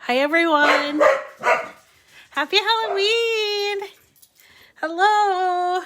Hi, everyone. Happy Halloween. Hello.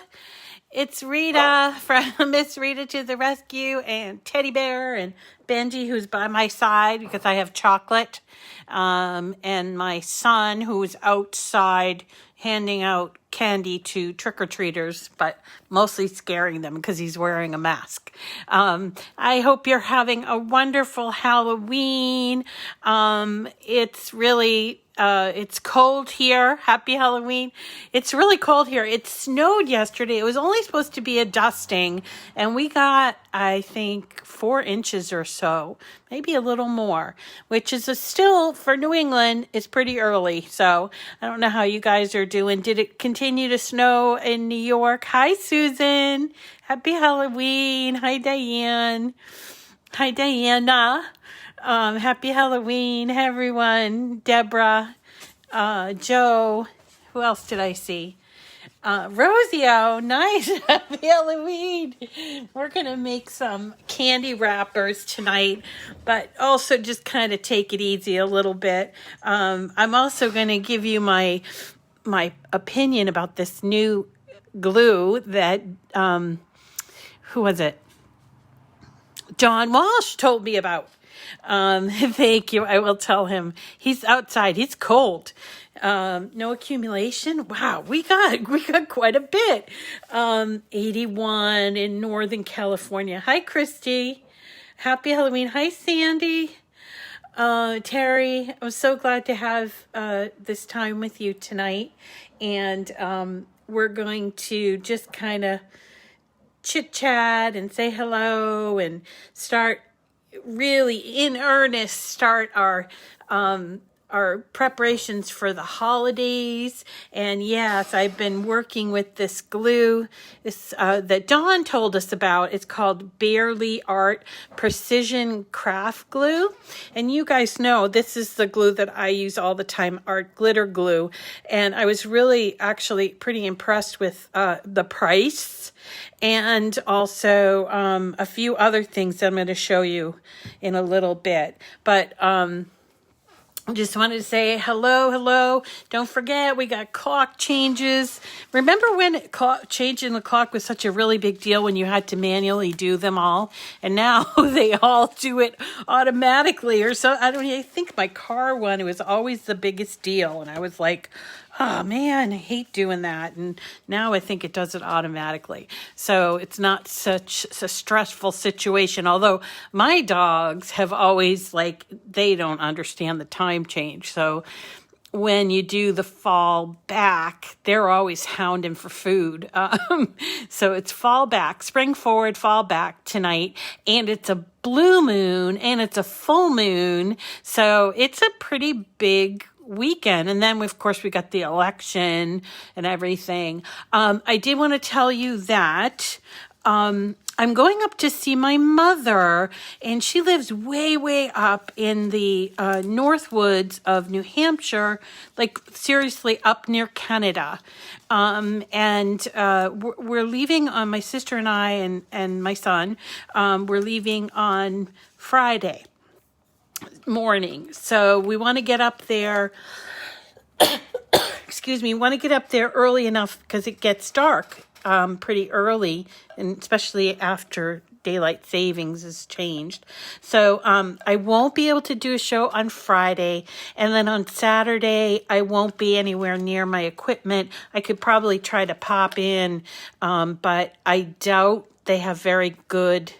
It's Rita from Miss Rita to the Rescue, and Teddy Bear and Benji, who's by my side because I have chocolate, and my son, who's outside handing out candy to trick-or-treaters, but mostly scaring them because he's wearing a mask. I hope you're having a wonderful Halloween. It's really... it's cold here. Happy Halloween. It's really cold here. It snowed yesterday. It was only supposed to be a dusting, and we got, I think, 4 inches or so, maybe a little more, which is still, for New England, it's pretty early. So I don't know how you guys are doing. Did it continue to snow in New York? Hi, Susan. Happy Halloween. Hi, Diane. Hi, Diana. Happy Halloween, everyone. Deborah, Joe, who else did I see? Rosio, nice. Happy Halloween. We're going to make some candy wrappers tonight, but also just kind of take it easy a little bit. I'm also going to give you my opinion about this new glue that, who was it? John Walsh told me about. Thank you. I will tell him. He's outside. He's cold. No accumulation. Wow, we got quite a bit. 81 in Northern California. Hi, Christy. Happy Halloween. Hi, Sandy. Terry, I'm so glad to have this time with you tonight. And we're going to just kind of chit chat and say hello and start really in earnest, start our preparations for the holidays. And yes, I've been working with this glue that Dawn told us about. It's called Barely Art Precision Craft Glue. And you guys know this is the glue that I use all the time, art glitter glue. And I was really actually pretty impressed with the price. And also a few other things that I'm going to show you in a little bit. But just wanted to say hello. Don't forget, we got clock changes. Remember when changing the clock was such a really big deal when you had to manually do them all? And now they all do it automatically. Or so, I think my car one, it was always the biggest deal. And I was like, oh man, I hate doing that. And now I think it does it automatically. So it's not such a stressful situation. Although my dogs have always, they don't understand the time change. So when you do the fall back, they're always hounding for food. So it's fall back, spring forward, fall back tonight. And it's a blue moon and it's a full moon. So it's a pretty big weekend. And then, of course, we got the election and everything. I did want to tell you that I'm going up to see my mother, and she lives way up in the north woods of New Hampshire, seriously up near Canada. And we're leaving on, my sister and I and my son, we're leaving on Friday morning. So we want to get up there, want to get up there early enough because it gets dark pretty early, and especially after daylight savings is changed. So I won't be able to do a show on Friday, and then on Saturday I won't be anywhere near my equipment. I could probably try to pop in, but I doubt they have very good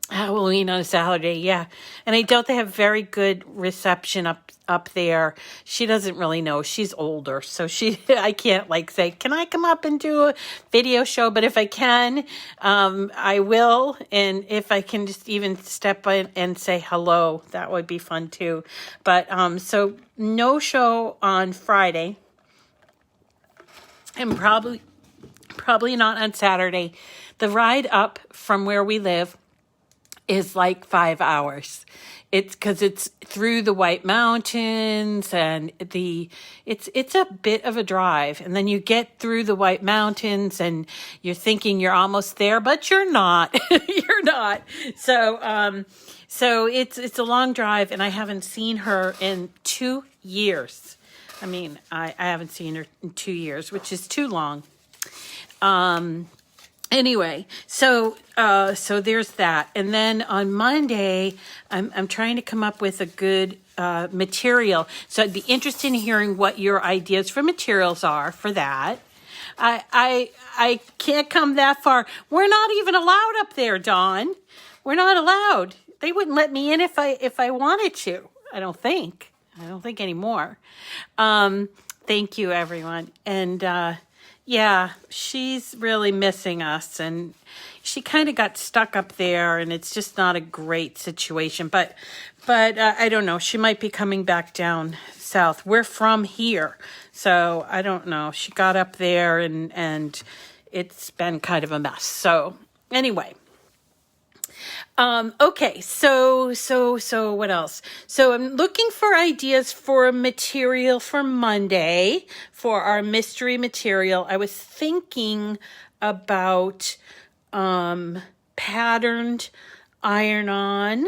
Halloween on a Saturday, yeah. And I doubt they have very good reception up there. She doesn't really know. She's older, so I can't say, can I come up and do a video show? But if I can, I will. And if I can just even step in and say hello, that would be fun too. But so no show on Friday, and probably not on Saturday. The ride up from where we live is like 5 hours. It's because it's through the White Mountains, and it's a bit of a drive. And then you get through the White Mountains and you're thinking you're almost there, but you're not. You're not. So it's a long drive, and I haven't seen her in 2 years. I mean, I haven't seen her in 2 years, which is too long. Anyway, so there's that. And then on Monday, I'm trying to come up with a good material. So I'd be interested in hearing what your ideas for materials are for that. I can't come that far. We're not even allowed up there, Dawn. We're not allowed. They wouldn't let me in if I wanted to. I don't think anymore. Thank you, everyone. And yeah, she's really missing us, and she kind of got stuck up there, and it's just not a great situation. But I don't know. She might be coming back down south. We're from here, so I don't know. She got up there, and it's been kind of a mess. So anyway. Okay, so what else? So I'm looking for ideas for material for Monday for our mystery material. I was thinking about patterned iron-on,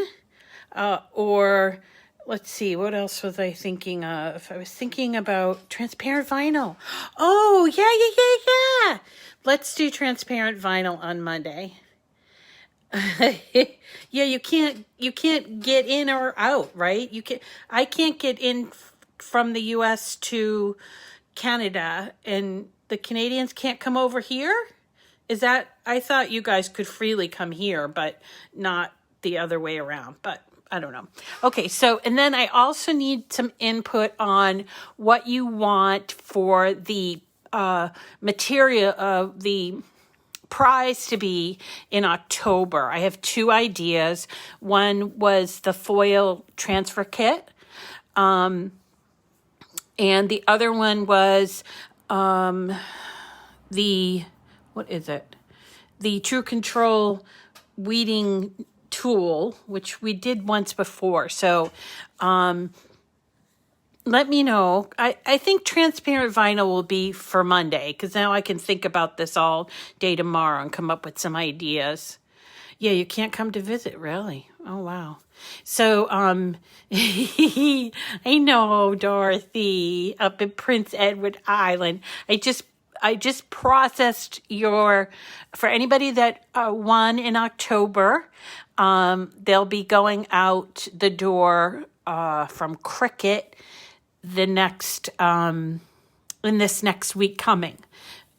or let's see, what else was I thinking of? I was thinking about transparent vinyl. Oh, yeah. Let's do transparent vinyl on Monday. Yeah, you can't get in or out, right? I can't get in from the US to Canada, and the Canadians can't come over here? I thought you guys could freely come here, but not the other way around, but I don't know. Okay, so, and then I also need some input on what you want for the material of the prize to be in October. I have 2 ideas. One was the foil transfer kit. And the other one was what is it? The True Control weeding tool, which we did once before. So let me know. I think transparent vinyl will be for Monday, because now I can think about this all day tomorrow and come up with some ideas. Yeah, you can't come to visit, really. Oh, wow. So, I know, Dorothy, up in Prince Edward Island. I just processed for anybody that won in October, they'll be going out the door from Cricut in this next week coming.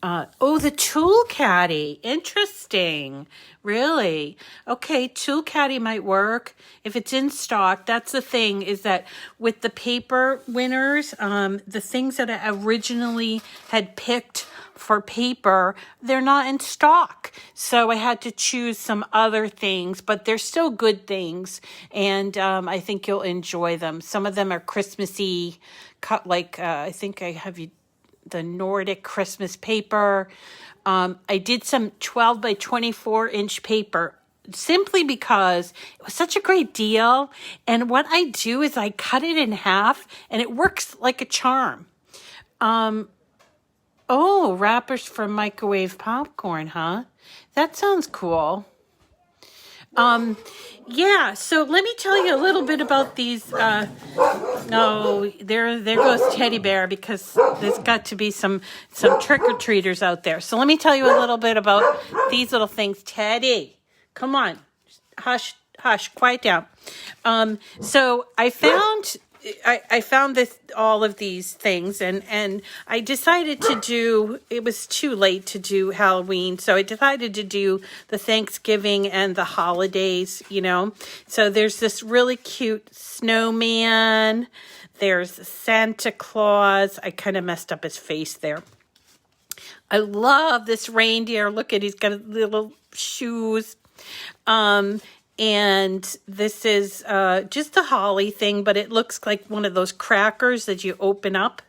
The Tool Caddy. Interesting. Really? Okay, Tool Caddy might work if it's in stock. That's the thing, is that with the paper winners, the things that I originally had picked for paper, they're not in stock. So I had to choose some other things, but they're still good things. And I think you'll enjoy them. Some of them are Christmassy, cut like, I think I have the Nordic Christmas paper. I did some 12 by 24 inch paper simply because it was such a great deal. And what I do is I cut it in half, and it works like a charm. Wrappers for microwave popcorn, huh? That sounds cool. Yeah, so let me tell you a little bit about these. There goes Teddy Bear, because there's got to be some trick-or-treaters out there. So let me tell you a little bit about these little things. Teddy, come on. Hush, quiet down. So I found all of these things, and I decided to do, it was too late to do Halloween, so I decided to do the Thanksgiving and the holidays, So there's this really cute snowman. There's Santa Claus. I kind of messed up his face there. I love this reindeer. Look at, he's got little shoes. And this is just a holly thing, but it looks like one of those crackers that you open up.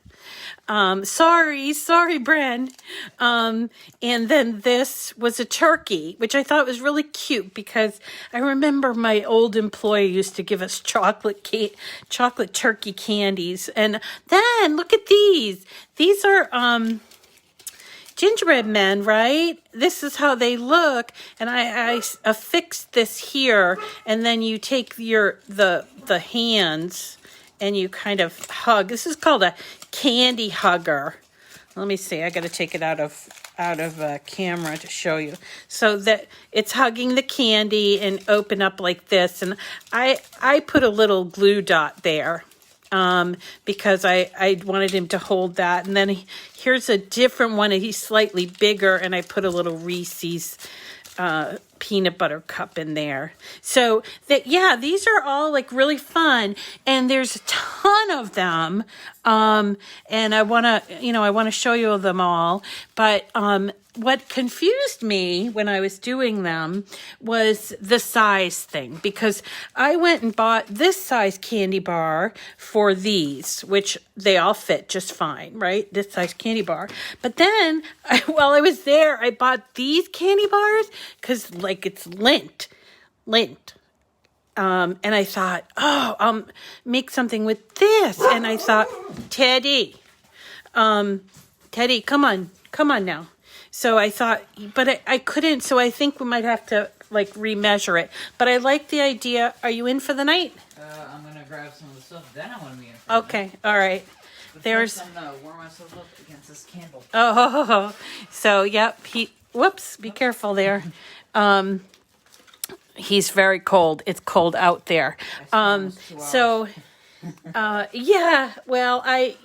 Sorry, Bren. And then this was a turkey, which I thought was really cute because I remember my old employer used to give us chocolate turkey candies. And then look at these. These are gingerbread men, right? This is how they look. And I affixed this here, and then you take the hands and you kind of hug. This is called a candy hugger. Let me see. I got to take it out of camera to show you. So that it's hugging the candy and open up like this. And I put a little glue dot there because I wanted him to hold that. And then here's a different one. He's slightly bigger, and I put a little Reese's peanut butter cup in there. So that, yeah, these are all like really fun, and there's a ton of them. And I want to show you them all, but what confused me when I was doing them was the size thing, because I went and bought this size candy bar for these, which they all fit just fine, right? This size candy bar. But then while I was there, I bought these candy bars because like it's lint. And I thought, oh, I'll make something with this. And I thought, Teddy, come on now. So I thought, but I couldn't. So I think we might have to like remeasure it. But I like the idea. Are you in for the night? I'm going to grab some of the stuff. Then I want to be in for the night. Okay. All right. First, I'm going to warm myself up against this candle. Oh, so yep. Whoops. Be careful there. He's very cold. It's cold out there. Yeah, well, I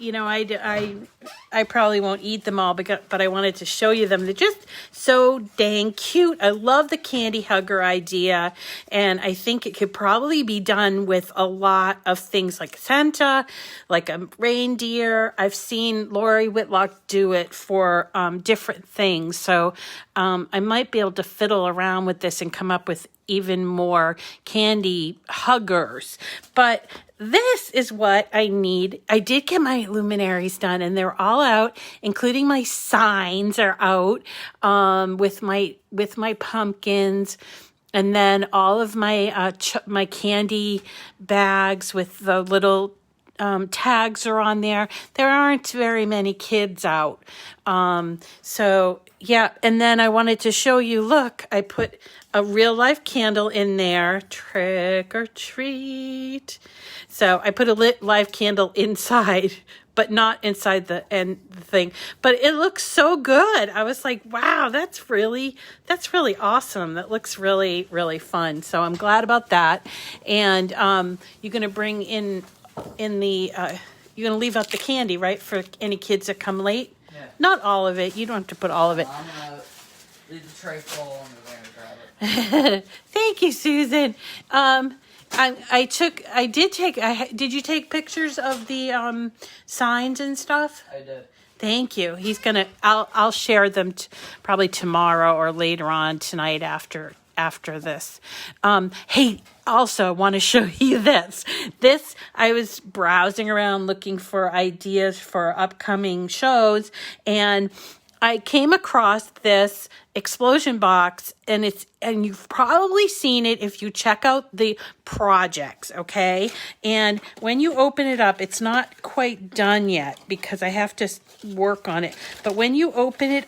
probably won't eat them all, but I wanted to show you them. They're just so dang cute. I love the candy hugger idea, and I think it could probably be done with a lot of things like Santa, like a reindeer. I've seen Lori Whitlock do it for different things, so I might be able to fiddle around with this and come up with even more candy huggers. But this is what I need. I did get my luminaries done, and they're all out, including my signs are out with my pumpkins, and then all of my my candy bags with the little tags are on there. There aren't very many kids out. So yeah, and then I wanted to show you, look, I put a real life candle in there, trick or treat. So I put a live candle inside, but not inside the thing. But it looks so good. I was like, wow, that's really awesome. That looks really, really fun. So I'm glad about that. And you're going to bring in the, you're going to leave out the candy, right? For any kids that come late? Yeah. Not all of it. You don't have to put all of it. I'm going to leave the tray full and we're going to grab it. Thank you, Susan. Did you take pictures of the signs and stuff? I did. Thank you. I'll share them probably tomorrow or later on tonight after this. Hey, also I want to show you this. I was browsing around looking for ideas for upcoming shows, and I came across this explosion box, and you've probably seen it if you check out the projects, okay? And when you open it up, it's not quite done yet because I have to work on it. But when you open it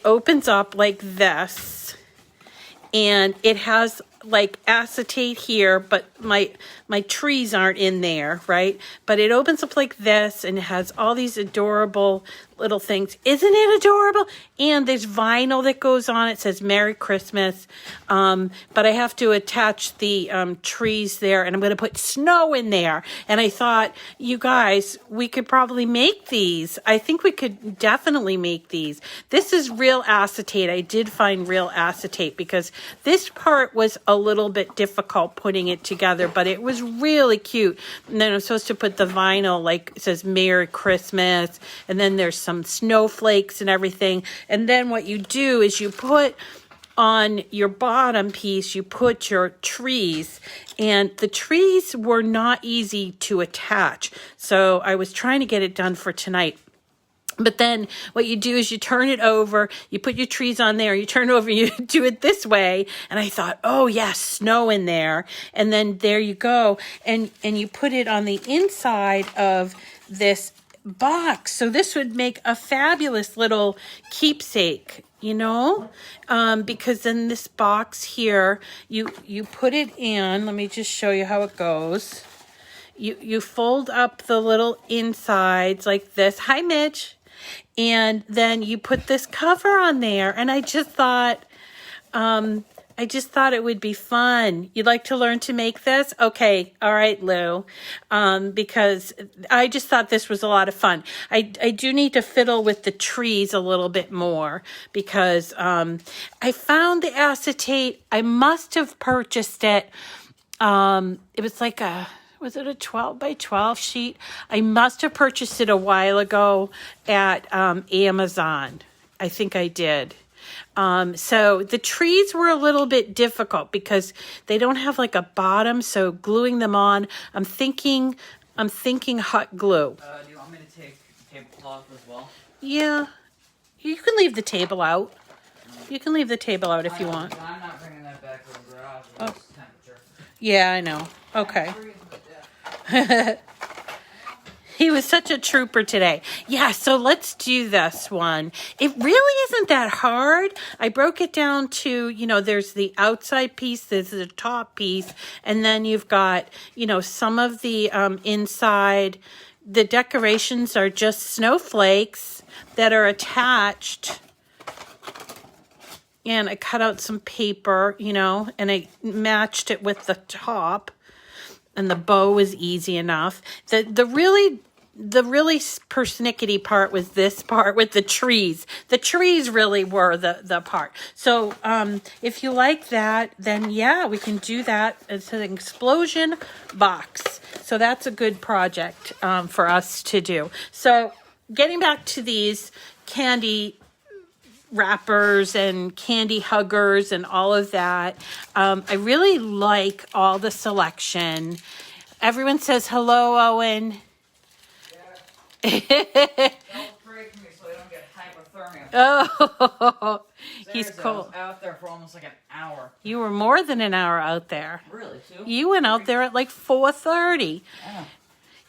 opens up like this, and it has like acetate here, but my trees aren't in there, right? But it opens up like this, and it has all these adorable little things. Isn't it adorable? And there's vinyl that goes on. It says Merry Christmas. But I have to attach the trees there, and I'm going to put snow in there. And I thought, you guys, we could probably make these. I think we could definitely make these. This is real acetate. I did find real acetate because this part was a little bit difficult putting it together, but it was really cute. And then I'm supposed to put the vinyl, like it says Merry Christmas, and then there's some snowflakes and everything. And then what you do is you put on your bottom piece, you put your trees, and the trees were not easy to attach. So I was trying to get it done for tonight. But then what you do is you turn it over, you put your trees on there, you turn it over, you do it this way. And I thought, oh yes, snow in there. And then there you go. And you put it on the inside of this box. So this would make a fabulous little keepsake, you know, because in this box here, you put it in. Let me just show you how it goes. You fold up the little insides like this. Hi, Mitch. And then you put this cover on there. And I just thought it would be fun. You'd like to learn to make this? Okay. All right, Lou. Because I just thought this was a lot of fun. I do need to fiddle with the trees a little bit more because I found the acetate. I must have purchased it. It was like was it a 12 by 12 sheet? I must have purchased it a while ago at Amazon. I think I did. So the trees were a little bit difficult because they don't have like a bottom. So gluing them on, I'm thinking hot glue. Do you want me to take tablecloth as well? Yeah, you can leave the table out. You can leave the table out if you want. I'm not bringing that back to the garage. It's temperature. Yeah, I know. Okay. He was such a trooper today. Yeah, so let's do this one. It really isn't that hard. I broke it down to, there's the outside piece, there's the top piece, and then you've got, some of the inside. The decorations are just snowflakes that are attached. And I cut out some paper, and I matched it with the top. And the bow was easy enough. The really persnickety part was this part with the trees. The trees really were the part. So if you like that, then yeah, we can do that. It's an explosion box. So that's a good project for us to do. So getting back to these candy wrappers and candy huggers and all of that. I really like all the selection. Everyone says hello, Owen. Yeah. Don't break me so I don't get hypothermia. Oh, he's Seriously, cold. I was out there for almost like an hour. You were more than an hour out there. Really, too? You went out there at like 4:30. Yeah.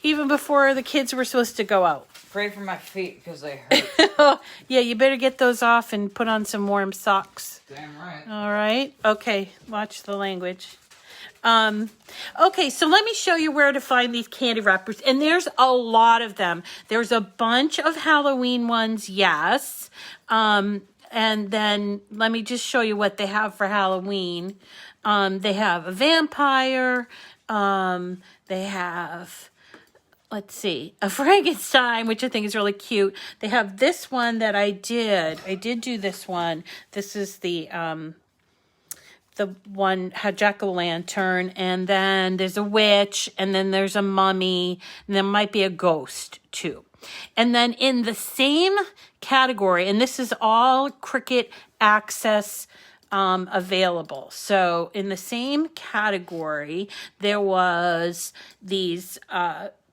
Even before the kids were supposed to go out. Pray for my feet because they hurt. Yeah, you better get those off and put on some warm socks. Damn right. All right. Okay. Watch the language. Okay, so let me show you where to find these candy wrappers. And there's a lot of them. There's a bunch of Halloween ones, yes. And then let me just show you what they have for Halloween. They have a vampire. They have... Let's see, a Frankenstein, which I think is really cute. They have this one that I did. I did do this one. This is the one had jack-o'-lantern, and then there's a witch, and then there's a mummy, and there might be a ghost too. And then in the same category, and this is all Cricut Access available. So in the same category, there was these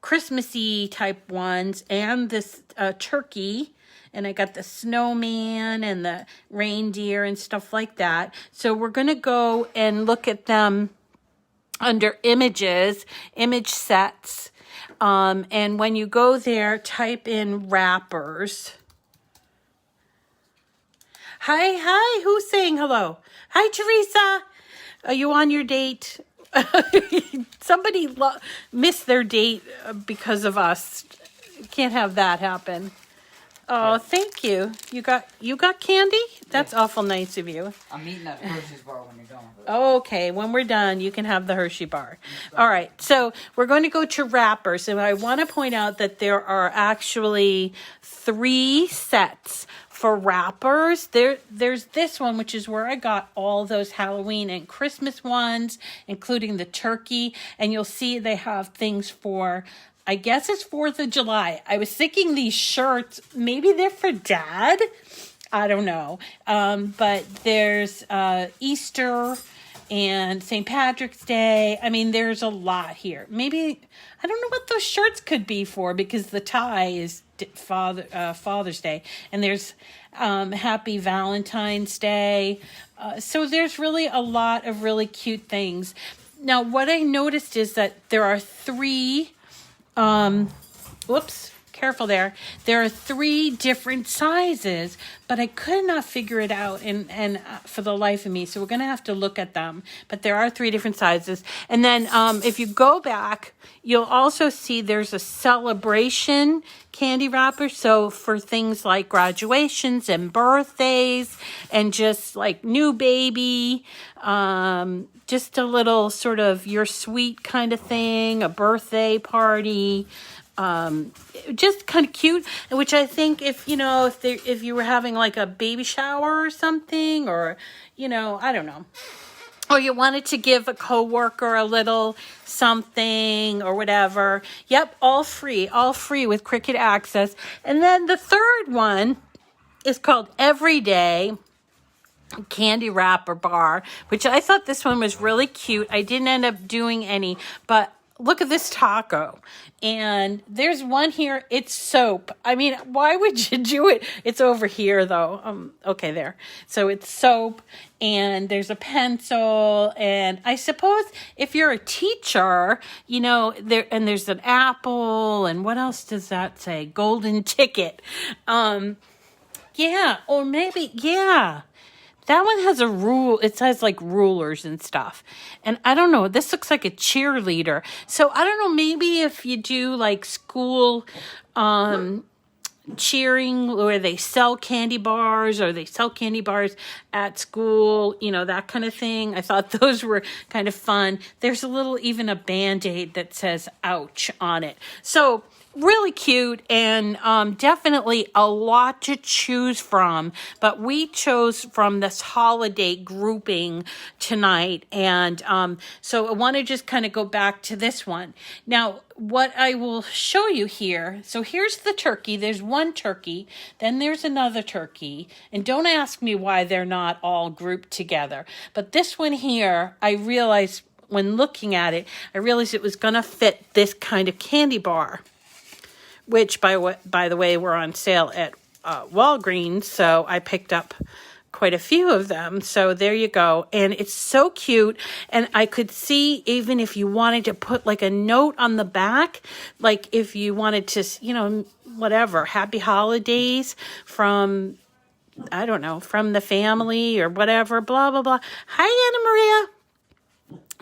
Christmassy type ones and this turkey, and I got the snowman and the reindeer and stuff like that. So we're going to go and look at them under images, image sets. And when you go there, type in wrappers. Hi, who's saying hello? Hi, Teresa. Are you on your date? Somebody missed their date because of us. Can't have that happen. Oh, thank you. You got candy? That's awful nice of you. I'm eating that Hershey's bar when you're done with it. Okay, when we're done, you can have the Hershey bar. All right, so we're going to go to wrappers. And I want to point out that there are actually 3 sets for wrappers. There's this one, which is where I got all those Halloween and Christmas ones, including the turkey. And you'll see they have things for, I guess it's 4th of July. I was thinking these shirts, maybe they're for Dad. I don't know. But there's Easter and St. Patrick's Day. I mean, there's a lot here. Maybe, I don't know what those shirts could be for, because the tie is Father's Day. And there's Happy Valentine's Day. So there's really a lot of really cute things. Now, what I noticed is that there are three, whoops, careful there. There are three different sizes, but I could not figure it out and for the life of me. So we're going to have to look at them. But there are three different sizes. And then if you go back, you'll also see there's a celebration candy wrapper. So for things like graduations and birthdays and just like new baby, just a little sort of your sweet kind of thing, a birthday party, just kind of cute, which I think if you were having like a baby shower or something, or, I don't know, or you wanted to give a coworker a little something or whatever. Yep. All free with Cricut Access. And then the third one is called Everyday Candy Wrapper Bar, which I thought this one was really cute. I didn't end up doing any, but look at this taco. And there's one here. It's soap. I mean, why would you do it? It's over here though. Okay, there. So it's soap, and there's a pencil, and I suppose if you're a teacher, there's an apple, and what else does that say? Golden ticket. Yeah, or maybe, yeah. That one has a rule. It says like rulers and stuff. And I don't know. This looks like a cheerleader. So I don't know. Maybe if you do like school cheering, where they sell candy bars, or they sell candy bars at school, that kind of thing. I thought those were kind of fun. There's even a Band-Aid that says ouch on it. So really cute, and definitely a lot to choose from, but we chose from this holiday grouping tonight. And so I want to just kind of go back to this one. Now, what I will show you here, so here's the turkey. There's one turkey, then there's another turkey, and don't ask me why they're not all grouped together. But this one here, I realized when looking at it, I realized it was going to fit this kind of candy bar, which, by the way, were on sale at Walgreens, so I picked up quite a few of them. So there you go. And it's so cute. And I could see, even if you wanted to put like a note on the back, like if you wanted to, whatever, happy holidays from, I don't know, from the family or whatever, blah, blah, blah. Hi, Anna Maria.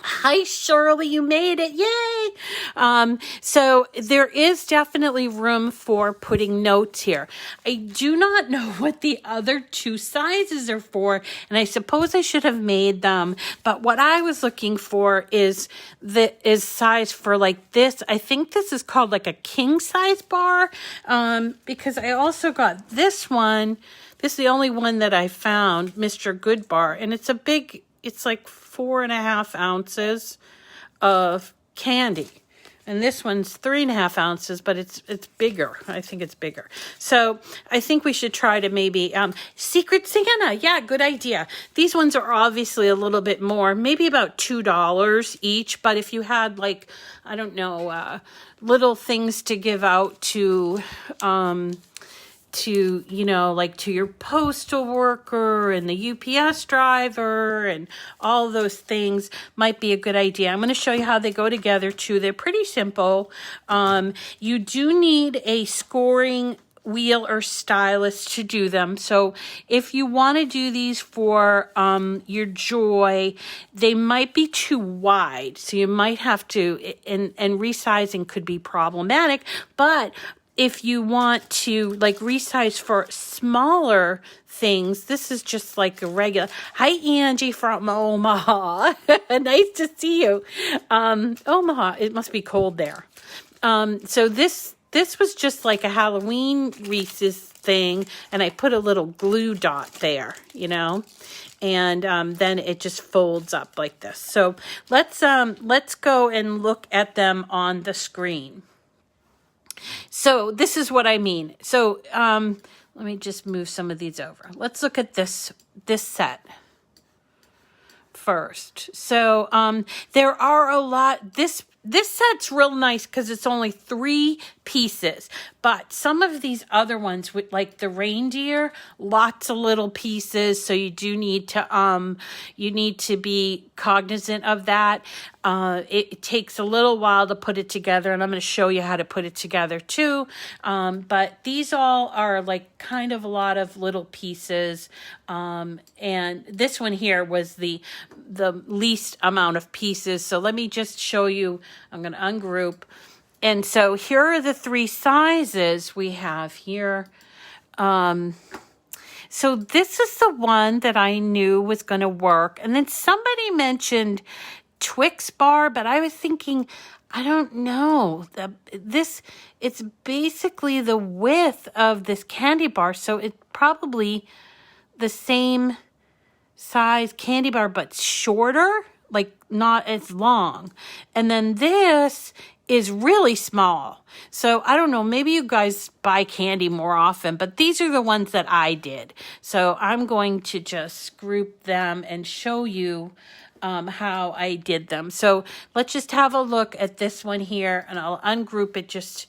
Hi, Shirley, you made it. Yay. So there is definitely room for putting notes here. I do not know what the other two sizes are for, and I suppose I should have made them. But what I was looking for is size for like this. I think this is called like a king size bar, because I also got this one. This is the only one that I found, Mr. Good Bar, and it's like 4.5 ounces of candy. And this one's 3.5 ounces, but it's bigger. I think it's bigger. So I think we should try to maybe, Secret Santa. Yeah, good idea. These ones are obviously a little bit more, maybe about $2 each. But if you had like, I don't know, little things to give out to your postal worker and the UPS driver and all those things might be a good idea. I'm going to show you how they go together too. They're pretty simple. You do need a scoring wheel or stylus to do them. So if you want to do these for your joy, they might be too wide. So you might have to, and resizing could be problematic, but if you want to like resize for smaller things, this is just like a regular. Hi, Angie from Omaha. Nice to see you. Omaha, it must be cold there. So this was just like a Halloween Reese's thing, and I put a little glue dot there, and then it just folds up like this. So let's go and look at them on the screen. So this is what I mean. So Let me just move some of these over. Let's look at this set first. So there are a lot. This set's real nice because it's only 3 pieces, but some of these other ones with like the reindeer, lots of little pieces, so you do need to be cognizant of that. It takes a little while to put it together, and I'm going to show you how to put it together too. But these all are like kind of a lot of little pieces, and this one here was the least amount of pieces. So let me just show you. I'm going to ungroup. And so here are the 3 sizes we have here. So this is the one that I knew was going to work. And then somebody mentioned Twix bar, but I was thinking, I don't know. It's basically the width of this candy bar. So it's probably the same size candy bar, but shorter, like not as long. And then this is really small. So I don't know, maybe you guys buy candy more often, but these are the ones that I did. So I'm going to just group them and show you how I did them. So let's just have a look at this one here, and I'll ungroup it.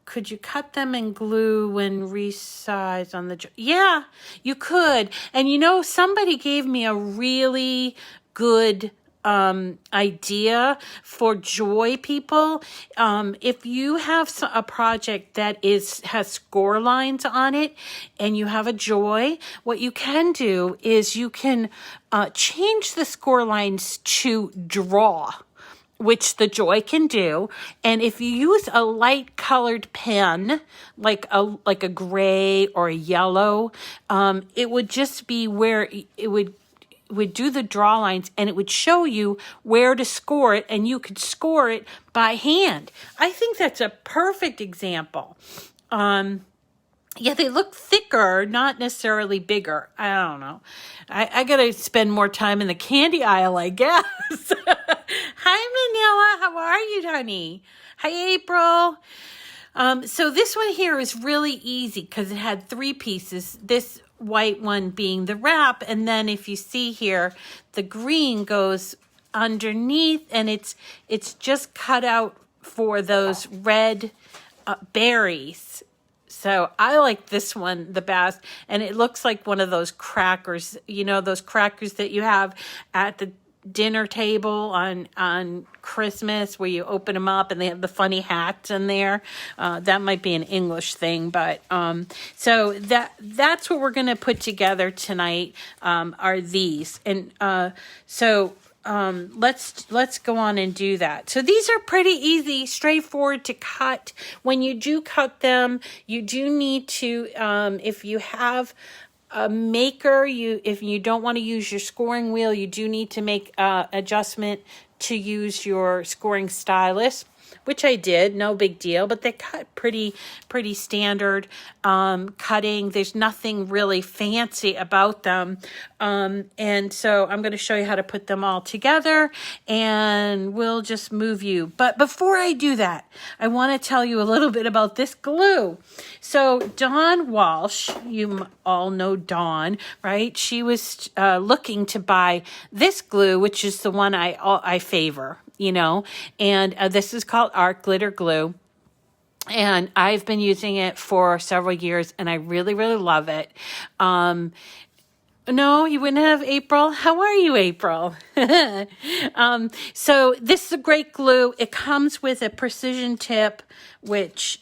Could you cut them in glue and resize on the... Yeah, you could. And you know, somebody gave me a really good idea for joy people. If you have a project that has score lines on it and you have a joy, what you can do is you can change the score lines to draw, which the joy can do. And if you use a light colored pen, like a gray or a yellow, it would just be where it would do the draw lines, and it would show you where to score it, and you could score it by hand. I think that's a perfect example. Yeah, they look thicker, not necessarily bigger. I don't know. I got to spend more time in the candy aisle, I guess. Hi, Manila. How are you, honey? Hi, April. So this one here is really easy because it had 3 pieces. This white one being the wrap, and then if you see here, the green goes underneath, and it's just cut out for those red berries. So I like this one the best, and it looks like one of those crackers, you know, those crackers that you have at the dinner table on Christmas, where you open them up and they have the funny hats in there. That might be an English thing, but so that's what we're going to put together tonight, are these. And let's go on and do that. So these are pretty easy, straightforward to cut. When you do cut them, you do need to, if you have a maker, if you don't want to use your scoring wheel, you do need to make adjustment to use your scoring stylus, which I did, no big deal, but they cut pretty standard cutting. There's nothing really fancy about them. And so I'm going to show you how to put them all together, and we'll just move you. But before I do that, I want to tell you a little bit about this glue. So Dawn Walsh, you all know Dawn, right? She was looking to buy this glue, which is the one I favor, you know, and this is called Art Glitter Glue. And I've been using it for several years, and I really, really love it. No, you wouldn't have, April. How are you, April? So this is a great glue. It comes with a precision tip, which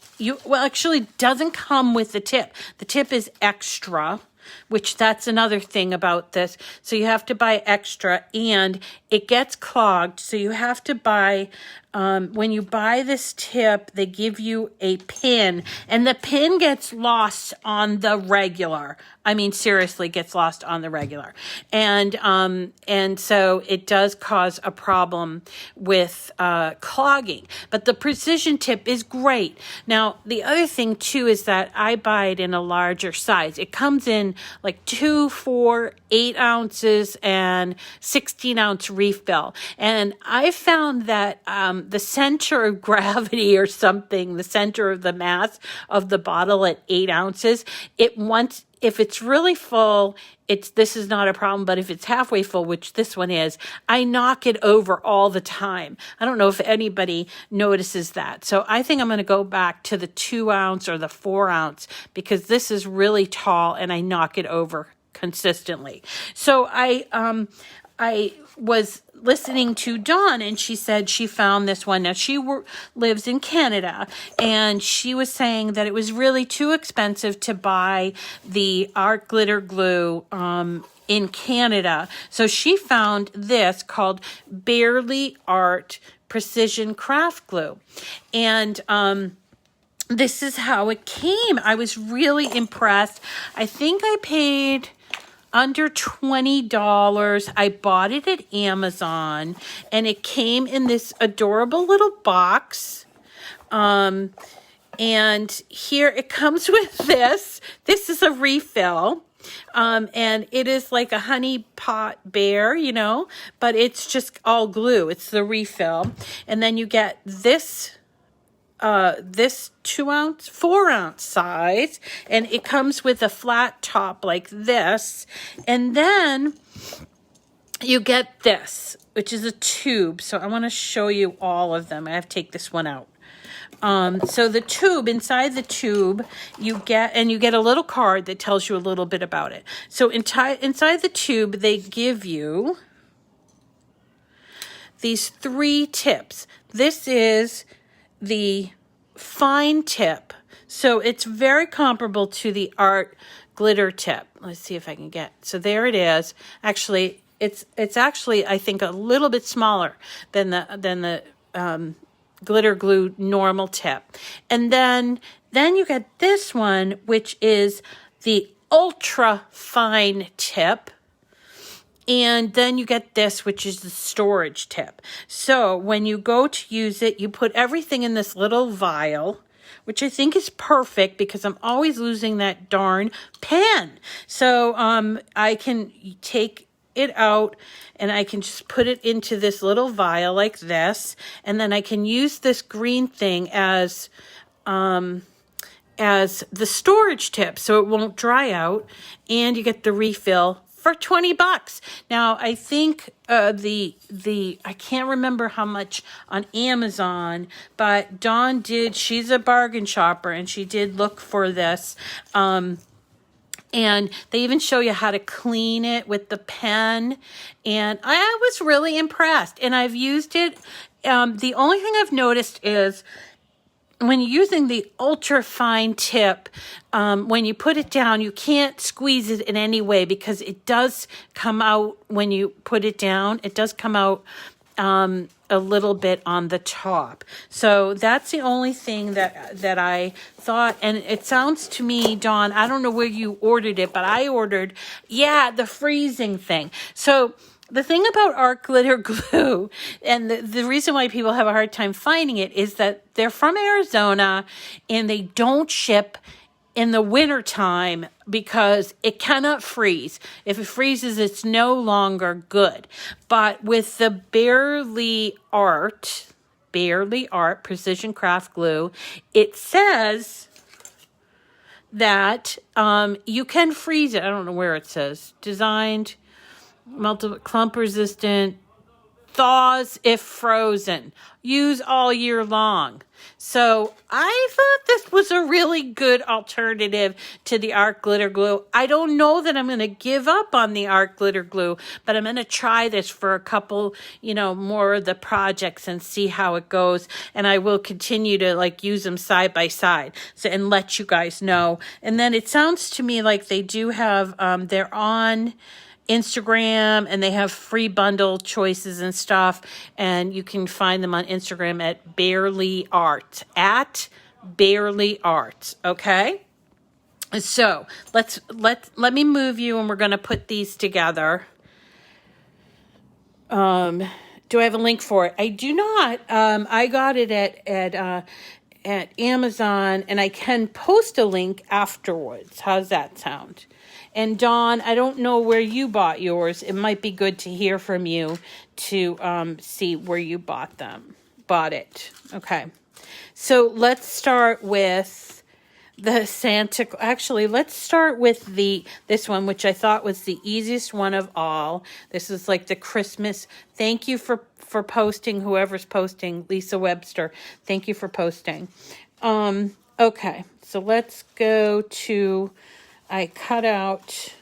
actually doesn't come with the tip. The tip is extra, which that's another thing about this. So you have to buy extra, and it gets clogged. So you have to buy, when you buy this tip, they give you a pin, and the pin gets lost on the regular. I mean, seriously, gets lost on the regular. And so it does cause a problem with clogging. But the precision tip is great. Now, the other thing, too, is that I buy it in a larger size. It comes in like 2, 4, 8 ounces, and 16-ounce refill. And I found that the center of gravity or something, the center of the mass of the bottle at 8 ounces, if it's really full, this is not a problem, but if it's halfway full, which this one is, I knock it over all the time. I don't know if anybody notices that. So I think I'm going to go back to the 2 ounce or the 4 ounce because this is really tall and I knock it over consistently. So I was listening to Dawn and she said she found this one. Now she lives in Canada and she was saying that it was really too expensive to buy the art glitter glue in Canada. So she found this called Barely Art Precision Craft Glue. And this is how it came. I was really impressed. I think I paid under $20. I bought it at Amazon and it came in this adorable little box. And here it comes with this. This is a refill. And it is like a honey pot bear, but it's just all glue. It's the refill. And then you get this 2 ounce, 4 ounce size, and it comes with a flat top like this. And then you get this, which is a tube. So I want to show you all of them. I have to take this one out. So the tube, inside the tube, you get a little card that tells you a little bit about it. So inside the tube, they give you these 3 tips. This is the fine tip. So it's very comparable to the art glitter tip. Let's see if I can get. So there it is. Actually, it's actually I think a little bit smaller than the glitter glue normal tip. And then you get this one, which is the ultra fine tip. And then you get this, which is the storage tip. So when you go to use it, you put everything in this little vial, which I think is perfect because I'm always losing that darn pen. So I can take it out and I can just put it into this little vial like this. And then I can use this green thing as the storage tip so it won't dry out. And you get the refill for $20. Now, I think I can't remember how much on Amazon, but Dawn she's a bargain shopper, and she did look for this. And they even show you how to clean it with the pen. And I was really impressed. And I've used it. The only thing I've noticed is when you're using the ultra fine tip, when you put it down, you can't squeeze it in any way because it does come out when you put it down. It does come out a little bit on the top. So that's the only thing that I thought. And it sounds to me, Dawn, I don't know where you ordered it, but I ordered, the freezing thing. So the thing about art glitter glue, and the reason why people have a hard time finding it, is that they're from Arizona and they don't ship in the wintertime because it cannot freeze. If it freezes, it's no longer good. But with the Barely Art Precision Craft Glue, it says that you can freeze it. I don't know where it says. Designed, multiple clump resistant, thaws if frozen, use all year long. So I thought this was a really good alternative to the art glitter glue. I don't know that I'm going to give up on the art glitter glue, but I'm going to try this for a couple, more of the projects and see how it goes. And I will continue to use them side by side and let you guys know. And then it sounds to me like they do have, they're on Instagram and they have free bundle choices and stuff, and you can find them on Instagram at Barely Art, okay? So let me move you and we're going to put these together. Do I have a link for it? I do not. I got it at Amazon, and I can post a link afterwards. How's that sound? And Dawn, I don't know where you bought yours. It might be good to hear from you to see where you bought it. Okay. So let's start with the Santa. Actually, let's start with this one, which I thought was the easiest one of all. This is like the Christmas. Thank you for posting, whoever's posting, Lisa Webster. Thank you for posting. Okay, so let's go to, I cut out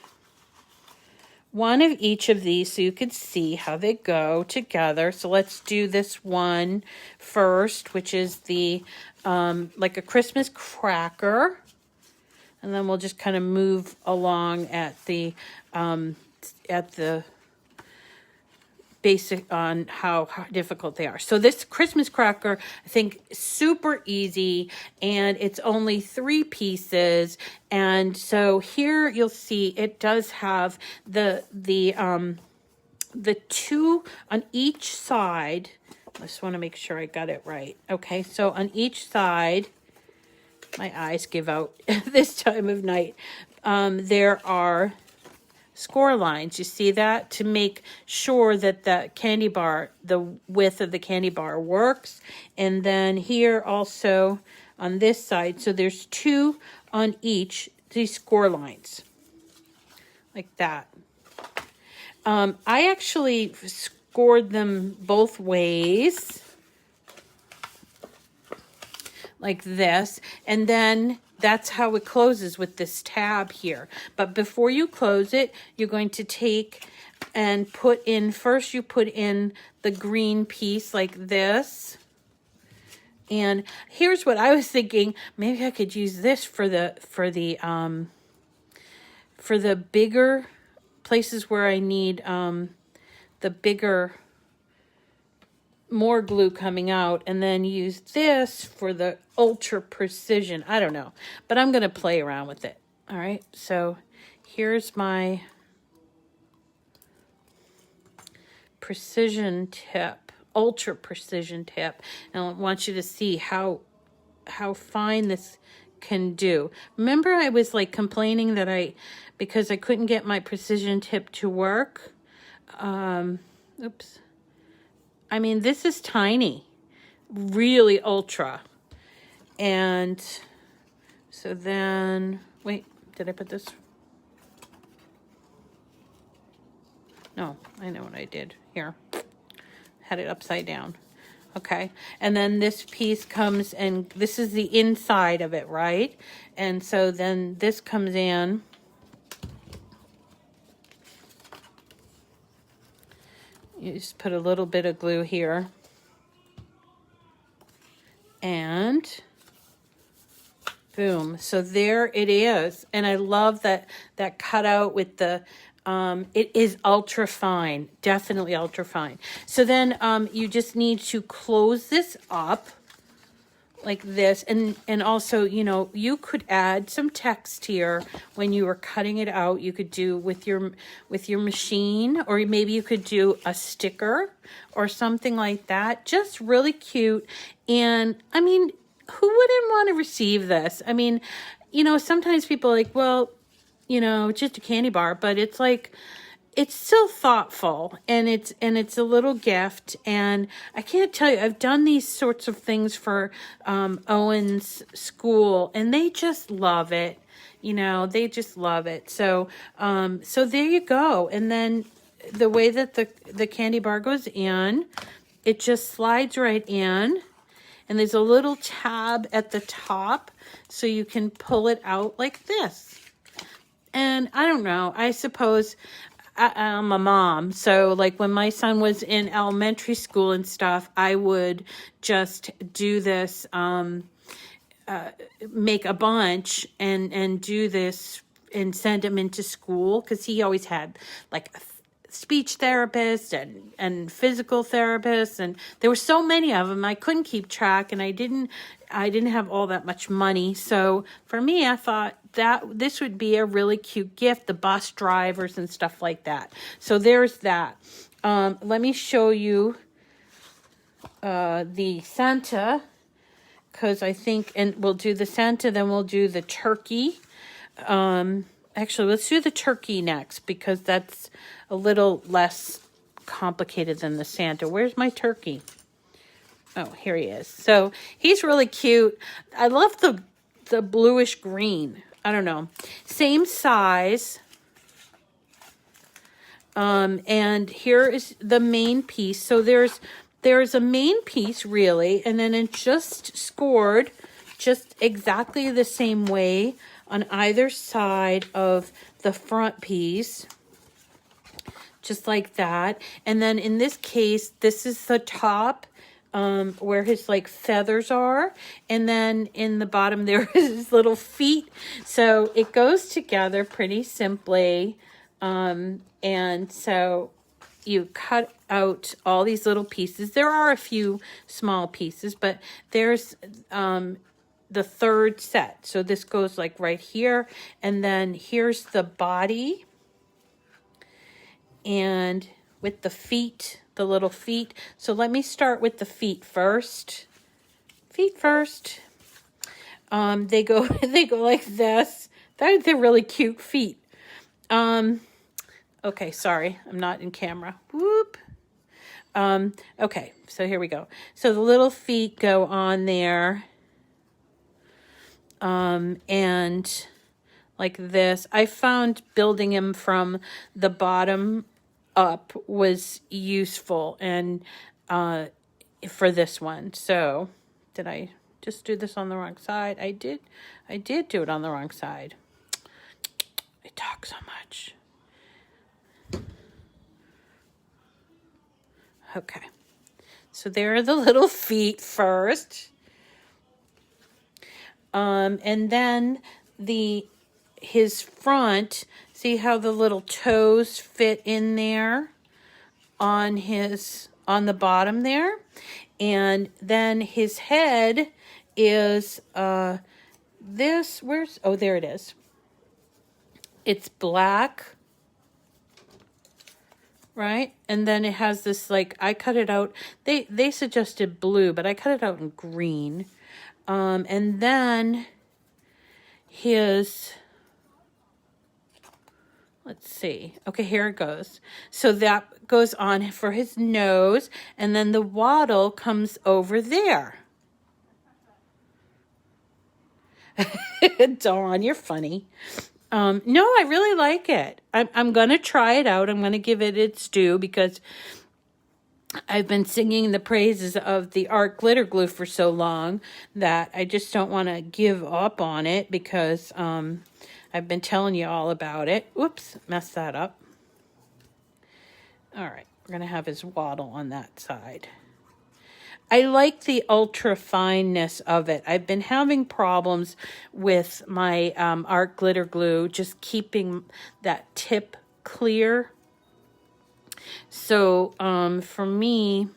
one of each of these so you could see how they go together. So let's do this one first, which is the like a Christmas cracker, and then we'll just kind of move along at the basic on how difficult they are. So this Christmas cracker, I think, super easy, and it's only 3 pieces. And so here you'll see it does have the 2 on each side. I just want to make sure I got it right. Okay, so on each side, my eyes give out this time of night. There are score lines. You see that? To make sure that the candy bar, the width of the candy bar works. And then here also on this side, so there's 2 on each, these score lines. Like that. I actually scored them both ways. Like this. And then that's how it closes with this tab here. But before you close it, you're going to take and put in, first you put in the green piece like this. And here's what I was thinking, maybe I could use this for the bigger places where I need the bigger, more glue coming out, and then use this for the ultra precision. I don't know, but I'm going to play around with it. All right, so here's my precision tip, ultra precision tip, and I want you to see how fine this can do. Remember, I was like complaining that because I couldn't get my precision tip to work. Oops. I mean, this is tiny, really ultra. And so then, wait, did I put this? No, I know what I did here. Had it upside down. Okay. And then this piece comes, and this is the inside of it, right? And so then this comes in. You just put a little bit of glue here. And boom. So there it is. And I love that cutout with the, it is ultra fine. Definitely ultra fine. So then you just need to close this up like this. And also, you know, you could add some text here when you were cutting it out. You could do with your machine, or maybe you could do a sticker or something like that. Just really cute. And I mean, who wouldn't want to receive this? I mean, you know, sometimes people are like, well, you know, just a candy bar, but it's like, it's still thoughtful, and it's a little gift. And I can't tell you, I've done these sorts of things for Owen's school, and they just love it. You know, they just love it. So so there you go. And then the way that the candy bar goes in, it just slides right in, and there's a little tab at the top, so you can pull it out like this. And I don't know, I suppose I'm a mom, so like when my son was in elementary school and stuff, I would just do this, make a bunch and do this and send him into school, because he always had like a speech therapist and physical therapist, and there were so many of them I couldn't keep track, and I didn't have all that much money. So for me, I thought that this would be a really cute gift, the bus drivers and stuff like that. So there's that. Let me show you the Santa, because I think, and we'll do the Santa, then we'll do the turkey. Actually, let's do the turkey next because that's a little less complicated than the Santa. Where's my turkey? Oh, here he is. So he's really cute. I love the bluish green. I don't know. Same size. And here is the main piece. So there's a main piece really, and then it's just scored just exactly the same way on either side of the front piece. Just like that. And then in this case, this is the top where his like feathers are. And then in the bottom there is his little feet. So it goes together pretty simply. And so you cut out all these little pieces. There are a few small pieces, but there's the third set. So this goes like right here. And then here's the body. And with the feet, the little feet. So let me start with the feet first. Feet first. They go like this. They're really cute feet. Okay, sorry, I'm not in camera. Whoop. Okay, so here we go. So the little feet go on there. And like this. I found building him from the bottom up was useful and for this one. So did I just do this on the wrong side? I did do it on the wrong side. I talk so much. Okay. So there are the little feet first. And then his front, see how the little toes fit in there on the bottom there? And then his head is there it is. It's black, right? And then it has this, like, I cut it out. They suggested blue, but I cut it out in green. And then let's see. Okay, here it goes. So that goes on for his nose, and then the waddle comes over there. Dawn, you're funny. No, I really like it. I'm going to try it out. I'm going to give it its due because I've been singing the praises of the art glitter glue for so long that I just don't want to give up on it because I've been telling you all about it. Whoops, messed that up. All right, we're going to have his waddle on that side. I like the ultra fineness of it. I've been having problems with my art glitter glue, just keeping that tip clear. So for me,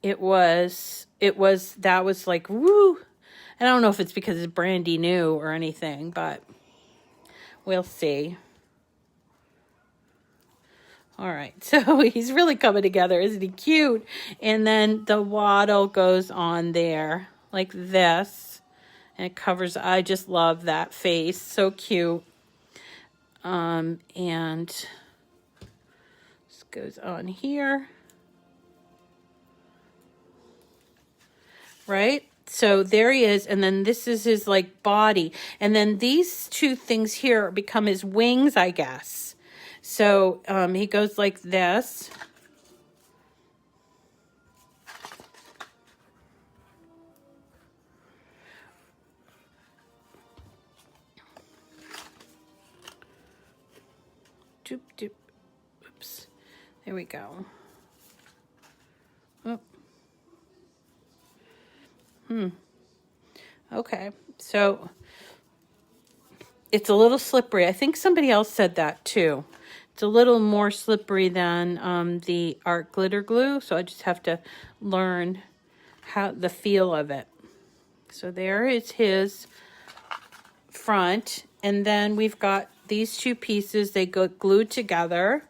that was like, woo. I don't know if it's because it's brandy new or anything, but we'll see. All right, so he's really coming together. Isn't he cute? And then the waddle goes on there like this. And it covers, I just love that face. So cute. And this goes on here. Right? So there he is. And then this is his like body. And then these two things here become his wings, I guess. So he goes like this. Doop, doop. Oops. There we go. Oh. Okay. So it's a little slippery. I think somebody else said that too. It's a little more slippery than the art glitter glue, so I just have to learn the feel of it. So there is his front, and then we've got these two pieces. They go glued together.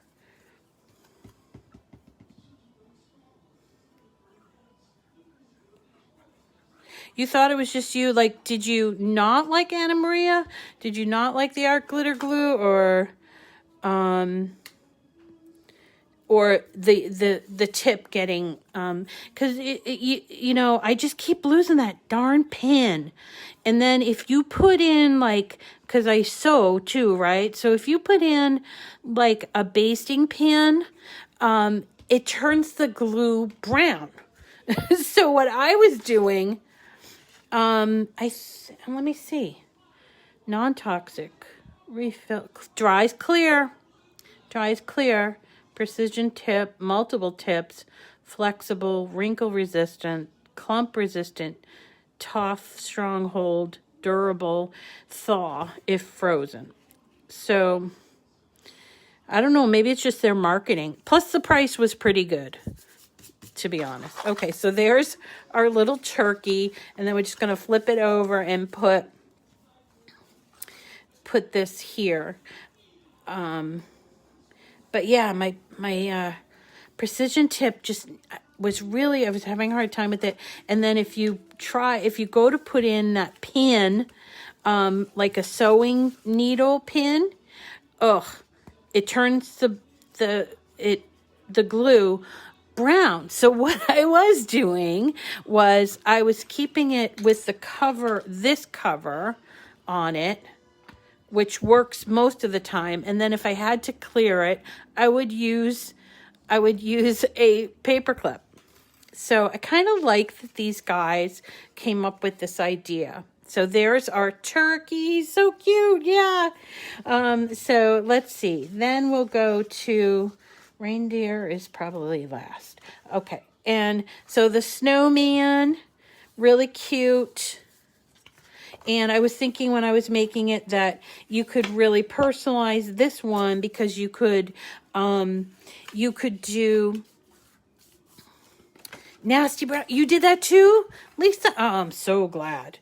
You thought it was just you? Like, did you not like Anna Maria? Did you not like the art glitter glue, or the tip getting, because you know, I just keep losing that darn pin. And then if you put in, like, because I sew too, right? So if you put in like a basting pin, it turns the glue brown. So what I was doing, let me see, non-toxic, refill, dries clear, precision tip, multiple tips, flexible, wrinkle resistant, clump resistant, tough, stronghold, durable, thaw if frozen. So I don't know, maybe it's just their marketing. Plus the price was pretty good, to be honest. Okay, so there's our little turkey, and then we're just going to flip it over and put this here. But yeah, my precision tip just was really, I was having a hard time with it. And then if you go to put in that pin, like a sewing needle pin, it turns the glue brown. So what I was doing was I was keeping it with the cover, this cover on it, which works most of the time. And then if I had to clear it, I would use a paper clip. So I kind of like that these guys came up with this idea. So there's our turkey. So cute. Yeah. So let's see. Then we'll go to reindeer is probably last. Okay. And so the snowman, really cute. And I was thinking when I was making it that you could really personalize this one, because you could do nasty brown. You did that too, Lisa? Oh, I'm so glad.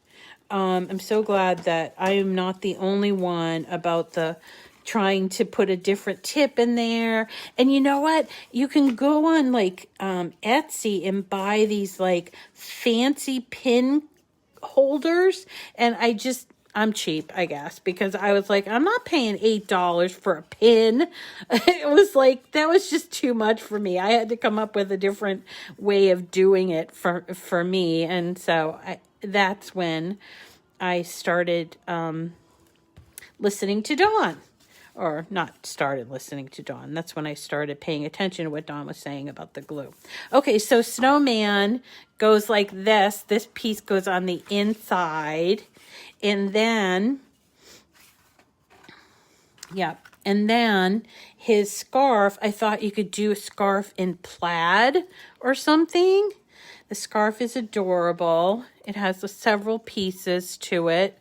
I'm so glad that I am not the only one about the trying to put a different tip in there. And you know what? You can go on like Etsy and buy these like fancy pin holders, and I'm cheap, I guess, because I was like, I'm not paying $8 for a pin. It was like, that was just too much for me. I had to come up with a different way of doing it for me. And so that's when I started listening to Dawn. Or not started listening to Dawn. That's when I started paying attention to what Dawn was saying about the glue. Okay, so snowman goes like this. This piece goes on the inside. And then, and then his scarf, I thought you could do a scarf in plaid or something. The scarf is adorable. It has several pieces to it.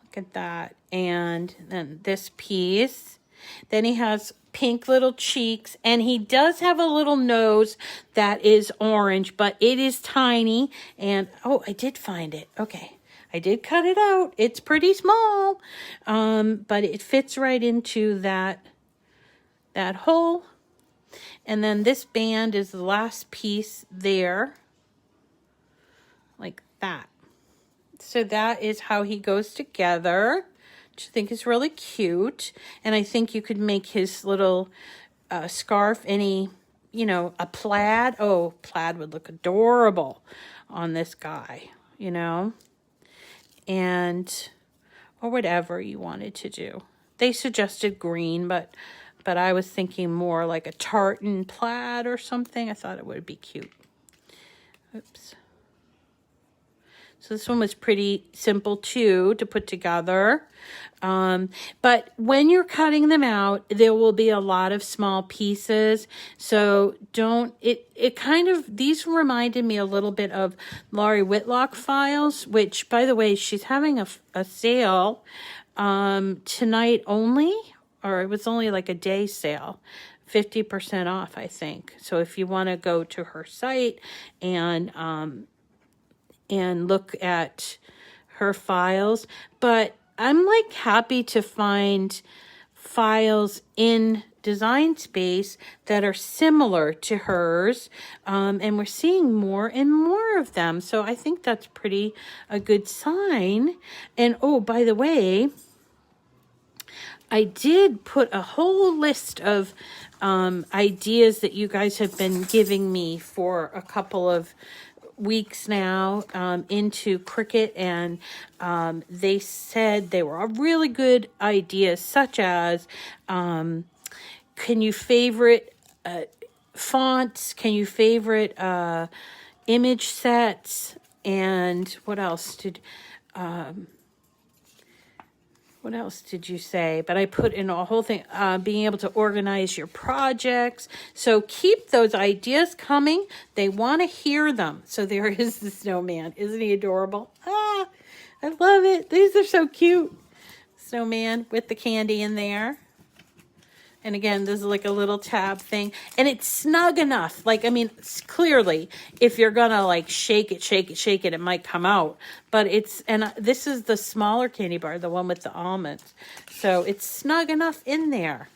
Look at that. And then this piece. Then he has pink little cheeks, and he does have a little nose that is orange, but it is tiny. And oh, I did find it. Okay. I did cut it out. It's pretty small, but it fits right into that hole. And then this band is the last piece there, like that. So that is how he goes together, which I think is really cute. And I think you could make his little scarf any, a plaid. Oh, plaid would look adorable on this guy, and or whatever you wanted to do. They suggested green, but I was thinking more like a tartan plaid or something. I thought it would be cute. Oops. So this one was pretty simple too to put together. But when you're cutting them out, there will be a lot of small pieces. So these reminded me a little bit of Laurie Whitlock files, which, by the way, she's having a sale tonight only, or it was only like a day sale, 50% off, I think. So if you want to go to her site and look at her files, but I'm like happy to find files in design space that are similar to hers. And we're seeing more and more of them. So I think that's a good sign. And oh, by the way, I did put a whole list of ideas that you guys have been giving me for a couple of weeks now into Cricut, and they said they were all really good ideas, such as can you favorite fonts, can you favorite image sets, and what else did you say? But I put in a whole thing, being able to organize your projects. So keep those ideas coming. They want to hear them. So there is the snowman. Isn't he adorable? Ah, I love it. These are so cute. Snowman with the candy in there. And again, this is like a little tab thing. And it's snug enough. Like, I mean, clearly, if you're going to like shake it, it might come out. But this is the smaller candy bar, the one with the almonds. So it's snug enough in there.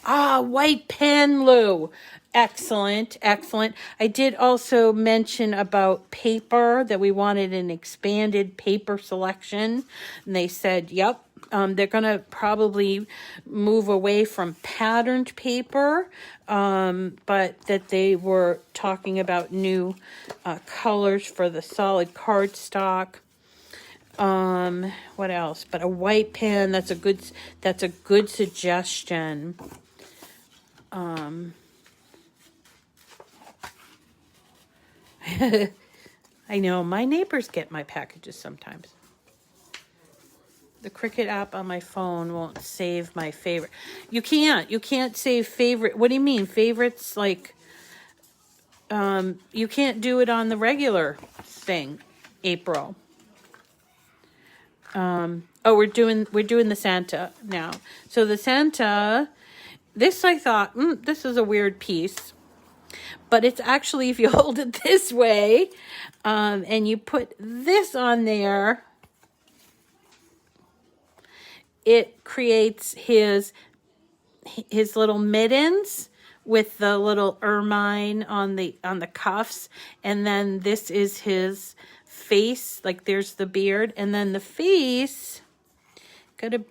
White pen, Lou. Excellent, excellent. I did also mention about paper, that we wanted an expanded paper selection. And they said, yep. They're going to probably move away from patterned paper, but that they were talking about new colors for the solid cardstock. What else? But a white pen, that's a good suggestion. I know my neighbors get my packages sometimes. The Cricut app on my phone won't save my favorite. You can't save favorite. What do you mean? Favorites, like, you can't do it on the regular thing, April. We're doing the Santa now. So the Santa, this I thought, this is a weird piece. But it's actually, if you hold it this way, and you put this on there, it creates his little mittens with the little ermine on the cuffs, and then this is his face. Like, there's the beard, and then the face. Gotta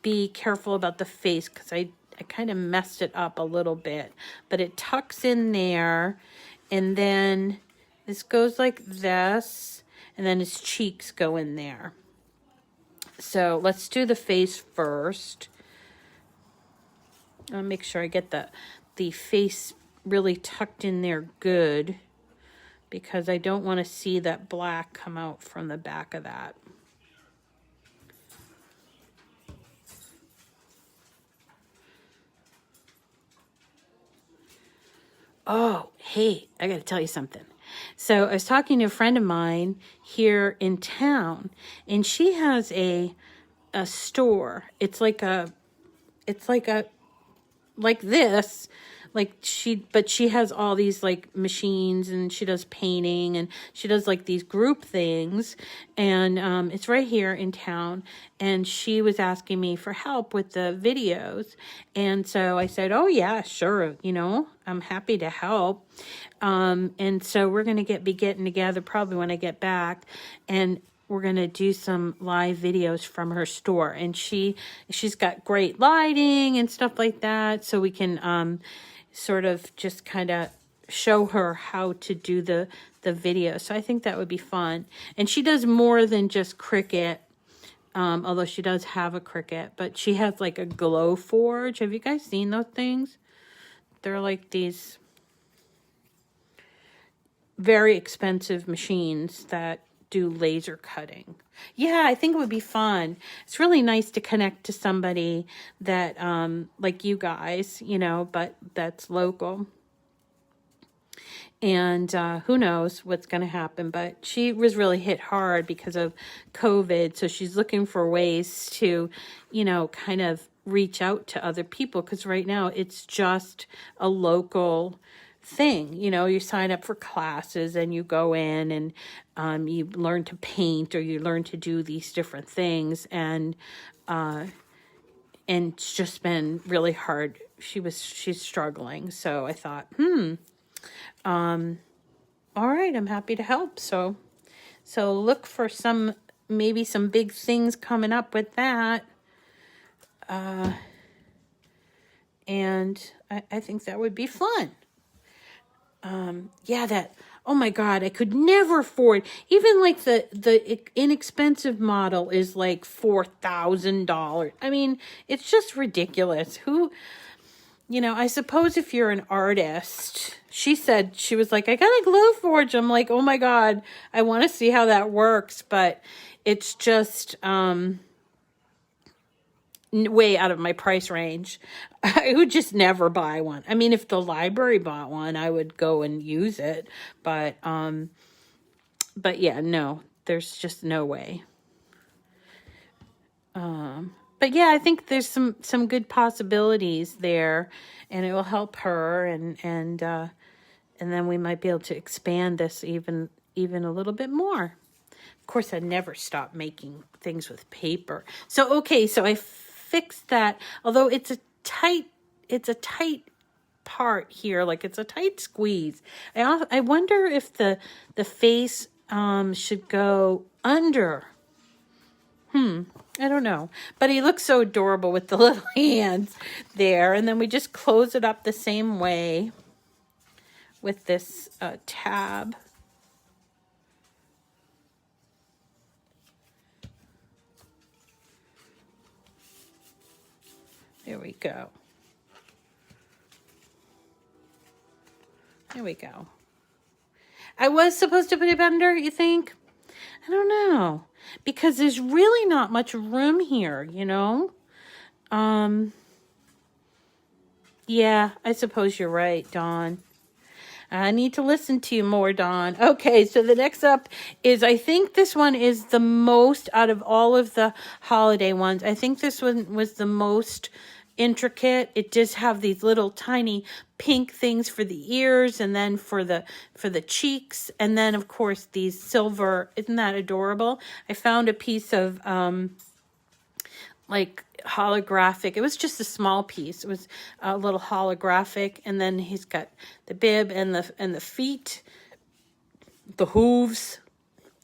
be careful about the face because I kind of messed it up a little bit, but it tucks in there, and then this goes like this, and then his cheeks go in there. So let's do the face first. I'll make sure I get the face really tucked in there good, because I don't want to see that black come out from the back of that. Oh, hey, I got to tell you something. So I was talking to a friend of mine here in town, and she has a store. It's like this, but she has all these like machines, and she does painting, and she does like these group things, and it's right here in town. And she was asking me for help with the videos, and so I said, oh yeah, sure, I'm happy to help. And so we're gonna be getting together probably when I get back, and we're going to do some live videos from her store. And she's got great lighting and stuff like that, so we can sort of just kind of show her how to do the video. So I think that would be fun. And she does more than just Cricut, although she does have a Cricut, but she has like a glow forge. Have you guys seen those things? They're like these very expensive machines that do laser cutting. Yeah, I think it would be fun. It's really nice to connect to somebody that like you guys, but that's local. And who knows what's going to happen, but she was really hit hard because of COVID. So she's looking for ways to, kind of reach out to other people, because right now it's just a local thing. You sign up for classes and you go in and you learn to paint, or you learn to do these different things. And and it's just been really hard. She's struggling. So I thought, all right, I'm happy to help. So look for maybe some big things coming up with that. And I think that would be fun. Yeah, oh my God, I could never afford, even like the inexpensive model is like $4,000. I mean, it's just ridiculous. I suppose if you're an artist, she was like, I got a glow forge. I'm like, oh my God, I want to see how that works. But it's just, way out of my price range. I would just never buy one. I mean, if the library bought one, I would go and use it. But yeah, no, there's just no way. But yeah, I think there's some good possibilities there, and it will help her, and then we might be able to expand this even a little bit more. Of course, I never stop making things with paper. So okay, so I fixed that. Although it's a tight part here, like it's a tight squeeze. I wonder if the face should go under. I don't know, but he looks so adorable with the little hands there. And then we just close it up the same way with this tab. There we go. There we go. I was supposed to put it under, you think? I don't know. Because there's really not much room here, Yeah, I suppose you're right, Dawn. I need to listen to you more, Dawn. Okay, so the next up is, I think this one is the most out of all of the holiday ones. I think this one was the most intricate. It does have these little tiny pink things for the ears, and then for the cheeks, and then of course these silver. Isn't that adorable? I found a piece of like holographic. It was just a small piece. It was a little holographic, and then he's got the bib and the feet, the hooves.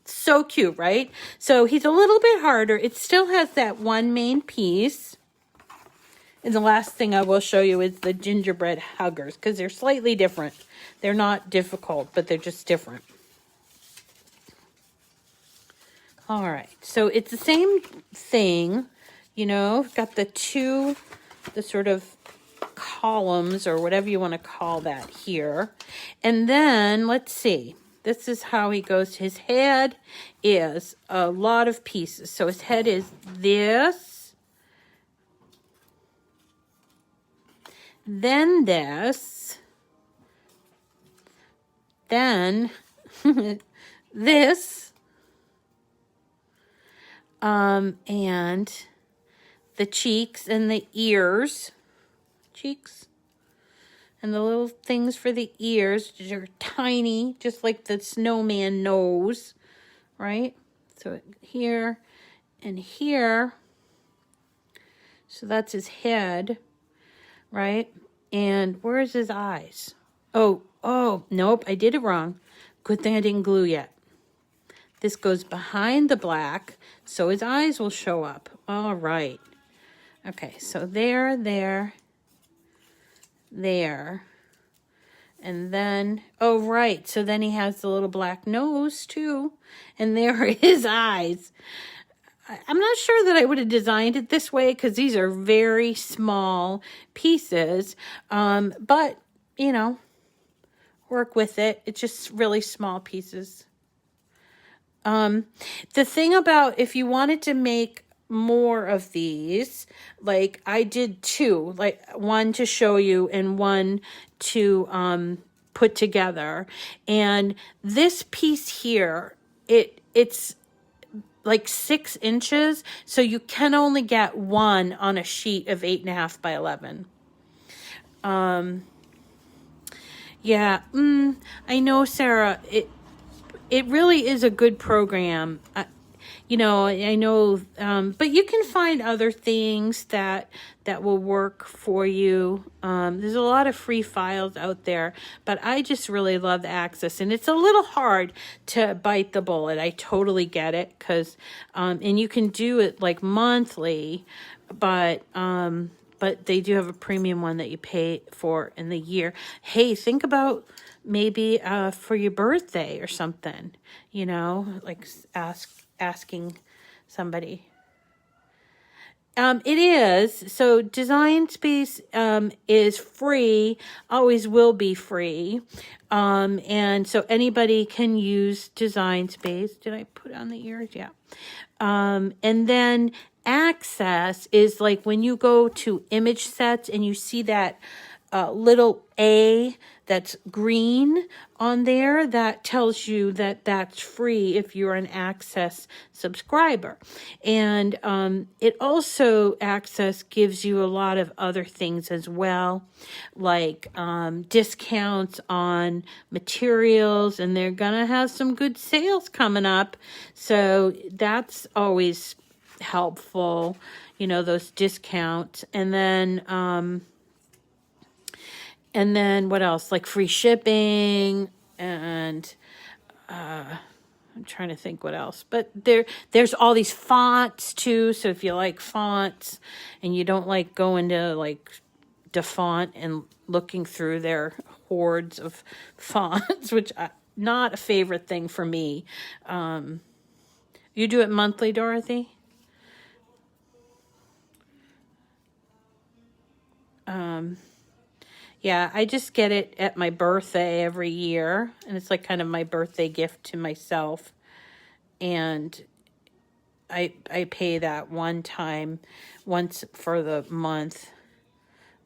So cute, right? So he's a little bit harder. It still has that one main piece. And the last thing I will show you is the gingerbread huggers, because they're slightly different. They're not difficult, but they're just different. All right, so it's the same thing, got the sort of columns or whatever you want to call that here. And then let's see, this is how he goes. His head is a lot of pieces. So his head is this. Then this, then this, and the cheeks and the ears, and the little things for the ears, which are tiny, just like the snowman nose, right? So here and here, so that's his head. Right? And where's his eyes? Oh, nope, I did it wrong. Good thing I didn't glue yet. This goes behind the black, so his eyes will show up. All right. Okay, so there. And then, oh, right, so then he has the little black nose, too. And there are his eyes. I'm not sure that I would have designed it this way, because these are very small pieces. But, work with it. It's just really small pieces. The thing about, if you wanted to make more of these, like I did two, like one to show you and one to put together. And this piece here, it's like 6 inches, so you can only get one on a sheet of 8.5 by 11. Yeah, I know, Sarah. It really is a good program. you know, I know, but you can find other things that will work for you. There's a lot of free files out there, but I just really love Access, and it's a little hard to bite the bullet. I totally get it, because, and you can do it like monthly, but they do have a premium one that you pay for in the year. Hey, think about maybe for your birthday or something, you know, like asking somebody. It is. So Design Space is free, always will be free. And so anybody can use Design Space. Did I put on the ears? Yeah. And then Access is like when you go to image sets and you see that little A that's green on there, that tells you that that's free if you're an Access subscriber. And it also, Access gives you a lot of other things as well, like discounts on materials, and they're gonna have some good sales coming up, so that's always helpful, you know, those discounts. And then what else? Like free shipping, and I'm trying to think what else. But there's all these fonts too. So if you like fonts and you don't like going to like DaFont and looking through their hordes of fonts, which not a favorite thing for me. You do it monthly, Dorothy? Yeah, I just get it at my birthday every year, and it's like kind of my birthday gift to myself. And I pay that once for the month.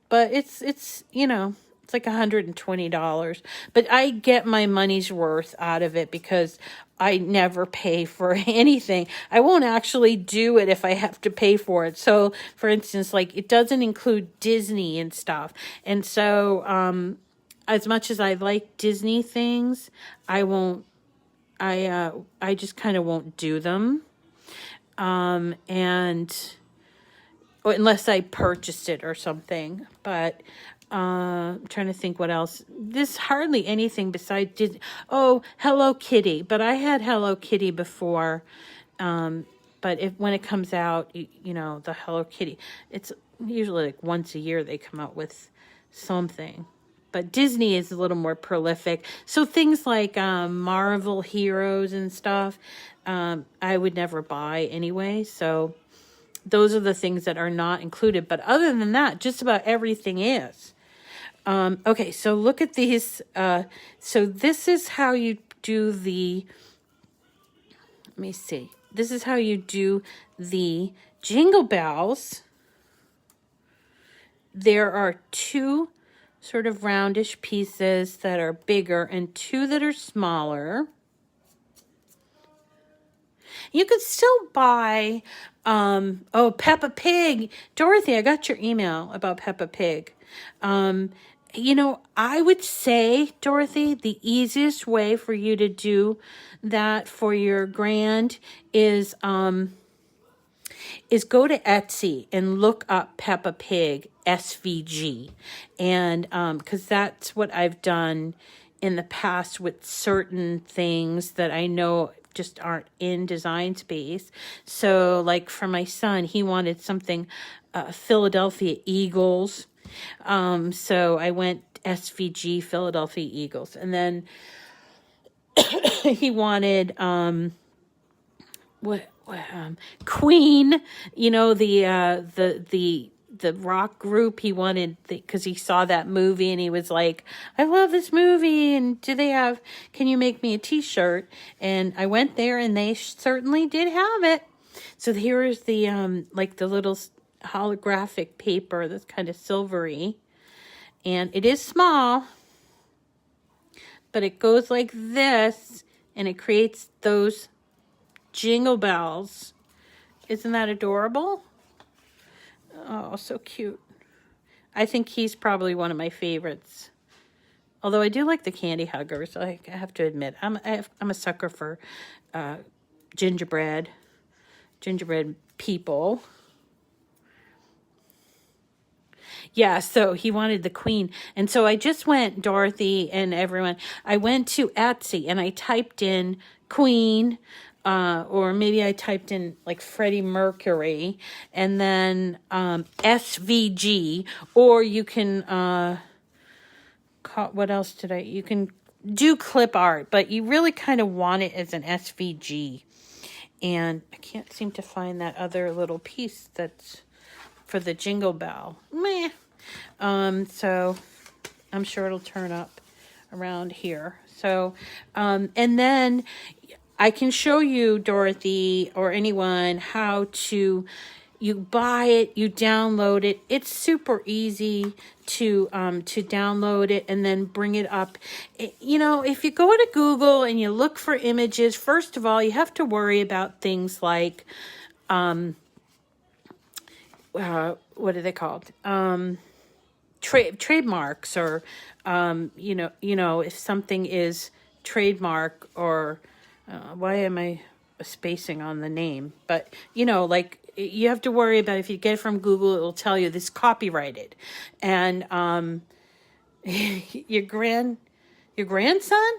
But it's you know, it's like $120. But I get my money's worth out of it because I never pay for anything. I won't actually do it if I have to pay for it. So, for instance, like it doesn't include Disney and stuff. And so, as much as I like Disney things, I just kind of won't do them. And unless I purchased it or something. But I'm trying to think what else. There's hardly anything besides Disney. Oh, Hello Kitty. But I had Hello Kitty before. But when it comes out, you know, the Hello Kitty, it's usually like once a year they come out with something. But Disney is a little more prolific. So things like Marvel Heroes and stuff, I would never buy anyway. So those are the things that are not included. But other than that, just about everything is. Okay, so look at these. So this is how you do the, let me see. This is how you do the Jingle Bells. There are two sort of roundish pieces that are bigger and two that are smaller. You could still buy, Peppa Pig. Dorothy, I got your email about Peppa Pig. You know, I would say, Dorothy, the easiest way for you to do that for your grand is go to Etsy and look up Peppa Pig SVG. And because that's what I've done in the past with certain things that I know just aren't in Design Space. So like for my son, he wanted something Philadelphia Eagles. So I went SVG Philadelphia Eagles. And then he wanted Queen, you know, the rock group. He wanted, because he saw that movie and he was like, I love this movie, and can you make me a t-shirt? And I went there and they certainly did have it. So here is the like the little holographic paper that's kind of silvery, and it is small, but it goes like this and it creates those jingle bells. Isn't that adorable? Oh, so cute. I think he's probably one of my favorites. Although I do like the candy huggers. I have to admit, I'm a sucker for gingerbread. gingerbread people. Yeah, so he wanted the queen. And so I just went, Dorothy and everyone, I went to Etsy and I typed in queen, or maybe I typed in like Freddie Mercury, and then SVG, or you can, what else did you can do clip art, but you really kind of want it as an SVG. And I can't seem to find that other little piece that's for the jingle bell. Meh. So I'm sure it'll turn up around here. So, and then I can show you, Dorothy, or anyone, how to, you buy it, you download it. It's super easy to download it and then bring it up. You know, if you go to Google and you look for images, first of all, you have to worry about things like, what are they called? Trademarks, or, you know, if something is trademark, or, why am I spacing on the name? But, you know, like, you have to worry about, if you get it from Google, it will tell you this copyrighted. And, your grandson?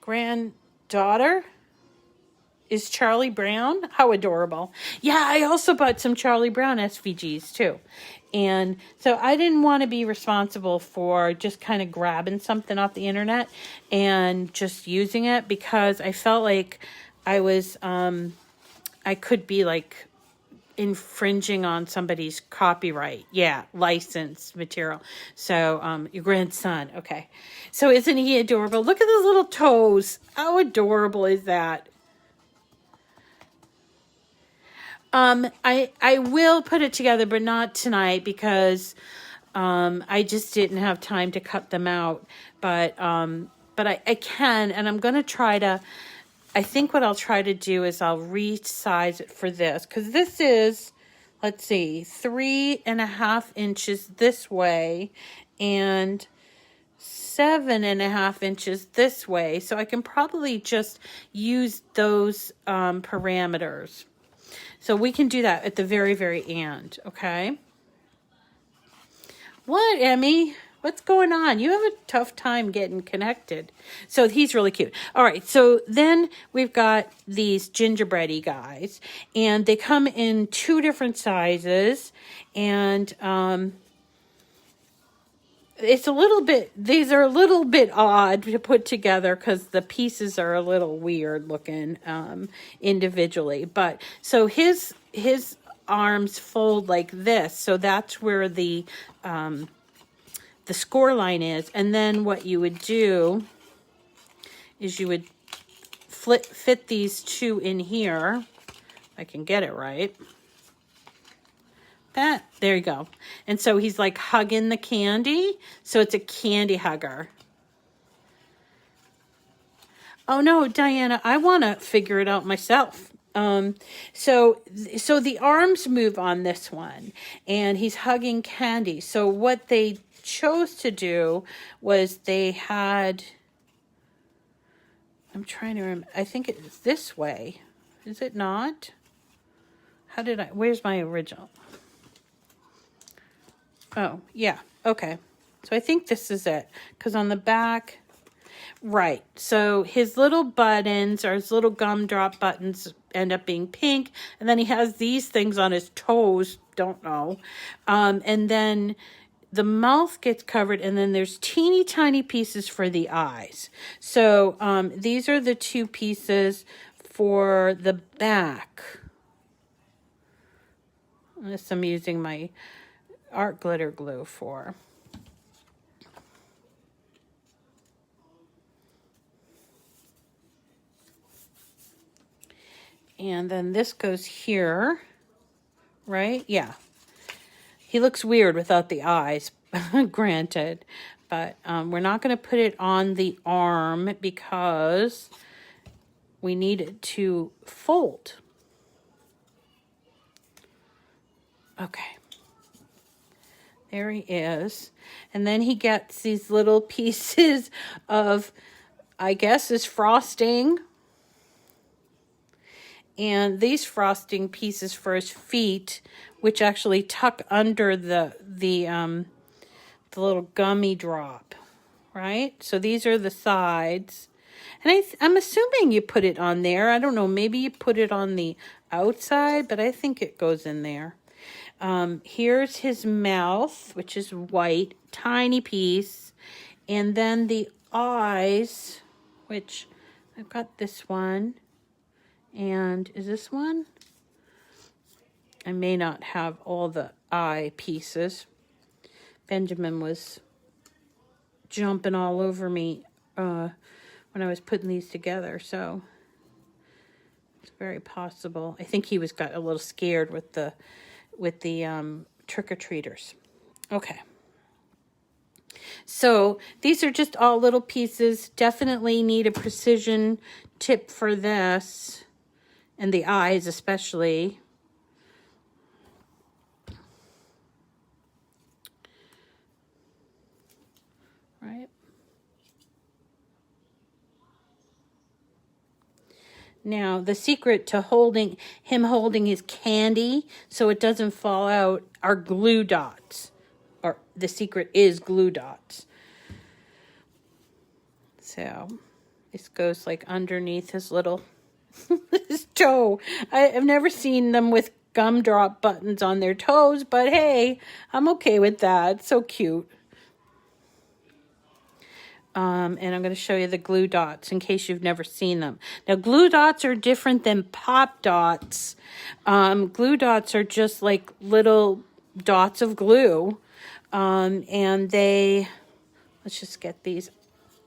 Granddaughter? Is Charlie Brown? How adorable. Yeah, I also bought some Charlie Brown SVGs too. And so I didn't want to be responsible for just kind of grabbing something off the internet and just using it, because I felt like I was, I could be like infringing on somebody's copyright. Yeah, licensed material. So, your grandson. Okay. So isn't he adorable? Look at those little toes. How adorable is that? I will put it together, but not tonight, because I just didn't have time to cut them out. But I can, and I'm going to try to, I think what I'll try to do is I'll resize it for this, because this is, let's see, 3.5 inches this way and 7.5 inches this way. So I can probably just use those parameters. So we can do that at the very, very end, okay? What, Emmy? What's going on? You have a tough time getting connected. So he's really cute. All right, so then we've got these gingerbready guys, and they come in 2 different sizes, and it's a little bit, these are a little bit odd to put together because the pieces are a little weird looking individually. But so his arms fold like this, so that's where the score line is. And then what you would do is you would fit these 2 in here. If I can get it right. There you go. And so he's like hugging the candy. So it's a candy hugger. Oh no, Diana, I want to figure it out myself. So the arms move on this one, and he's hugging candy. So what they chose to do was they had, I'm trying to remember, I think it's this way. Is it not? Where's my original? Oh, yeah. Okay. So I think this is it. Because on the back, right. So his little buttons, or his little gumdrop buttons, end up being pink. And then he has these things on his toes. Don't know. And then the mouth gets covered. And then there's teeny tiny pieces for the eyes. So these are the 2 pieces for the back. This I'm using my art glitter glue for. And then this goes here, right? Yeah. He looks weird without the eyes, granted. But we're not going to put it on the arm because we need it to fold. Okay. There he is. And then he gets these little pieces of, I guess, is frosting. And these frosting pieces for his feet, which actually tuck under the little gummy drop, right? So these are the sides. And I'm assuming you put it on there. I don't know, maybe you put it on the outside, but I think it goes in there. Here's his mouth, which is white, tiny piece. And then the eyes, which I've got this one. And is this one? I may not have all the eye pieces. Benjamin was jumping all over me when I was putting these together, so it's very possible. I think he got a little scared with the trick-or-treaters. Okay. So these are just all little pieces. Definitely need a precision tip for this. And the eyes especially. Right. Now, the secret to holding his candy so it doesn't fall out are glue dots. Or the secret is glue dots. So this goes like underneath his little his toe. I've never seen them with gumdrop buttons on their toes, but hey, I'm okay with that. It's so cute. And I'm going to show you the glue dots in case you've never seen them. Now, glue dots are different than pop dots. Glue dots are just like little dots of glue. And let's just get these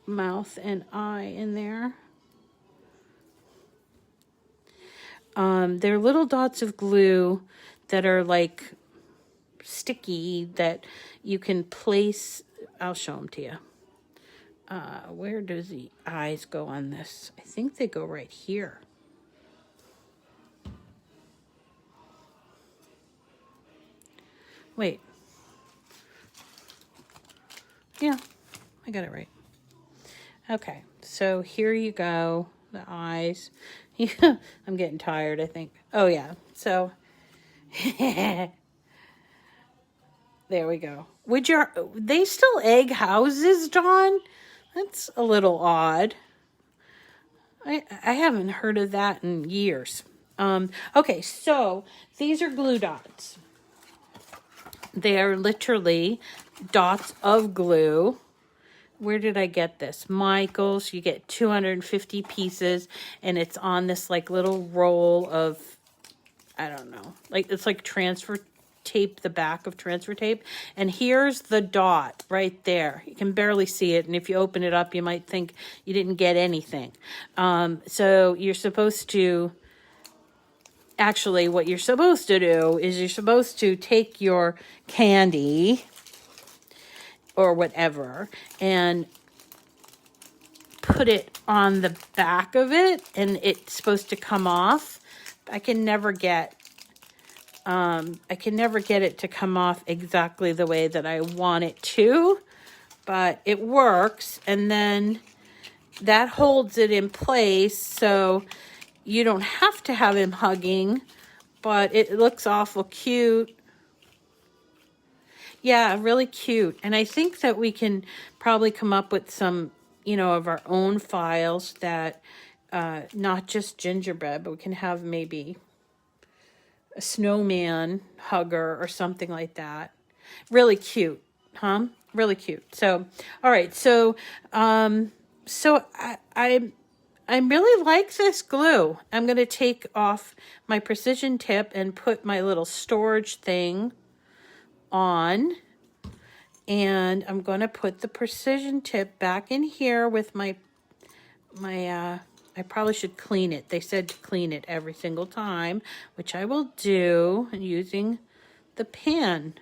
mouth and eye in there. They're little dots of glue that are like sticky that you can place. I'll show them to you. Where does the eyes go on this? I think they go right here. Wait. Yeah, I got it right. Okay, so here you go. The eyes. I'm getting tired, I think. Oh, yeah. So, there we go. They still egg houses, Dawn? That's a little odd. I haven't heard of that in years. Okay, so these are glue dots. They are literally dots of glue. Where did I get this? Michael's. You get 250 pieces, and it's on this like little roll of, I don't know, like it's like transfer tape, the back of transfer tape. And here's the dot right there. You can barely see it, and if you open it up, you might think you didn't get anything. So you're supposed to, actually what you're supposed to do is you're supposed to take your candy or whatever and put it on the back of it, and it's supposed to come off. I can never get it to come off exactly the way that I want it to, but it works. And then that holds it in place, so you don't have to have him hugging, but it looks awful cute. Yeah, really cute. And I think that we can probably come up with some, of our own files that, not just gingerbread, but we can have maybe a snowman hugger or something like that. Really cute, huh? Really cute. So, all right. So, I really like this glue. I'm going to take off my precision tip and put my little storage thing on, and I'm going to put the precision tip back in here with my I probably should clean it. They said to clean it every single time, which I will do using the pen.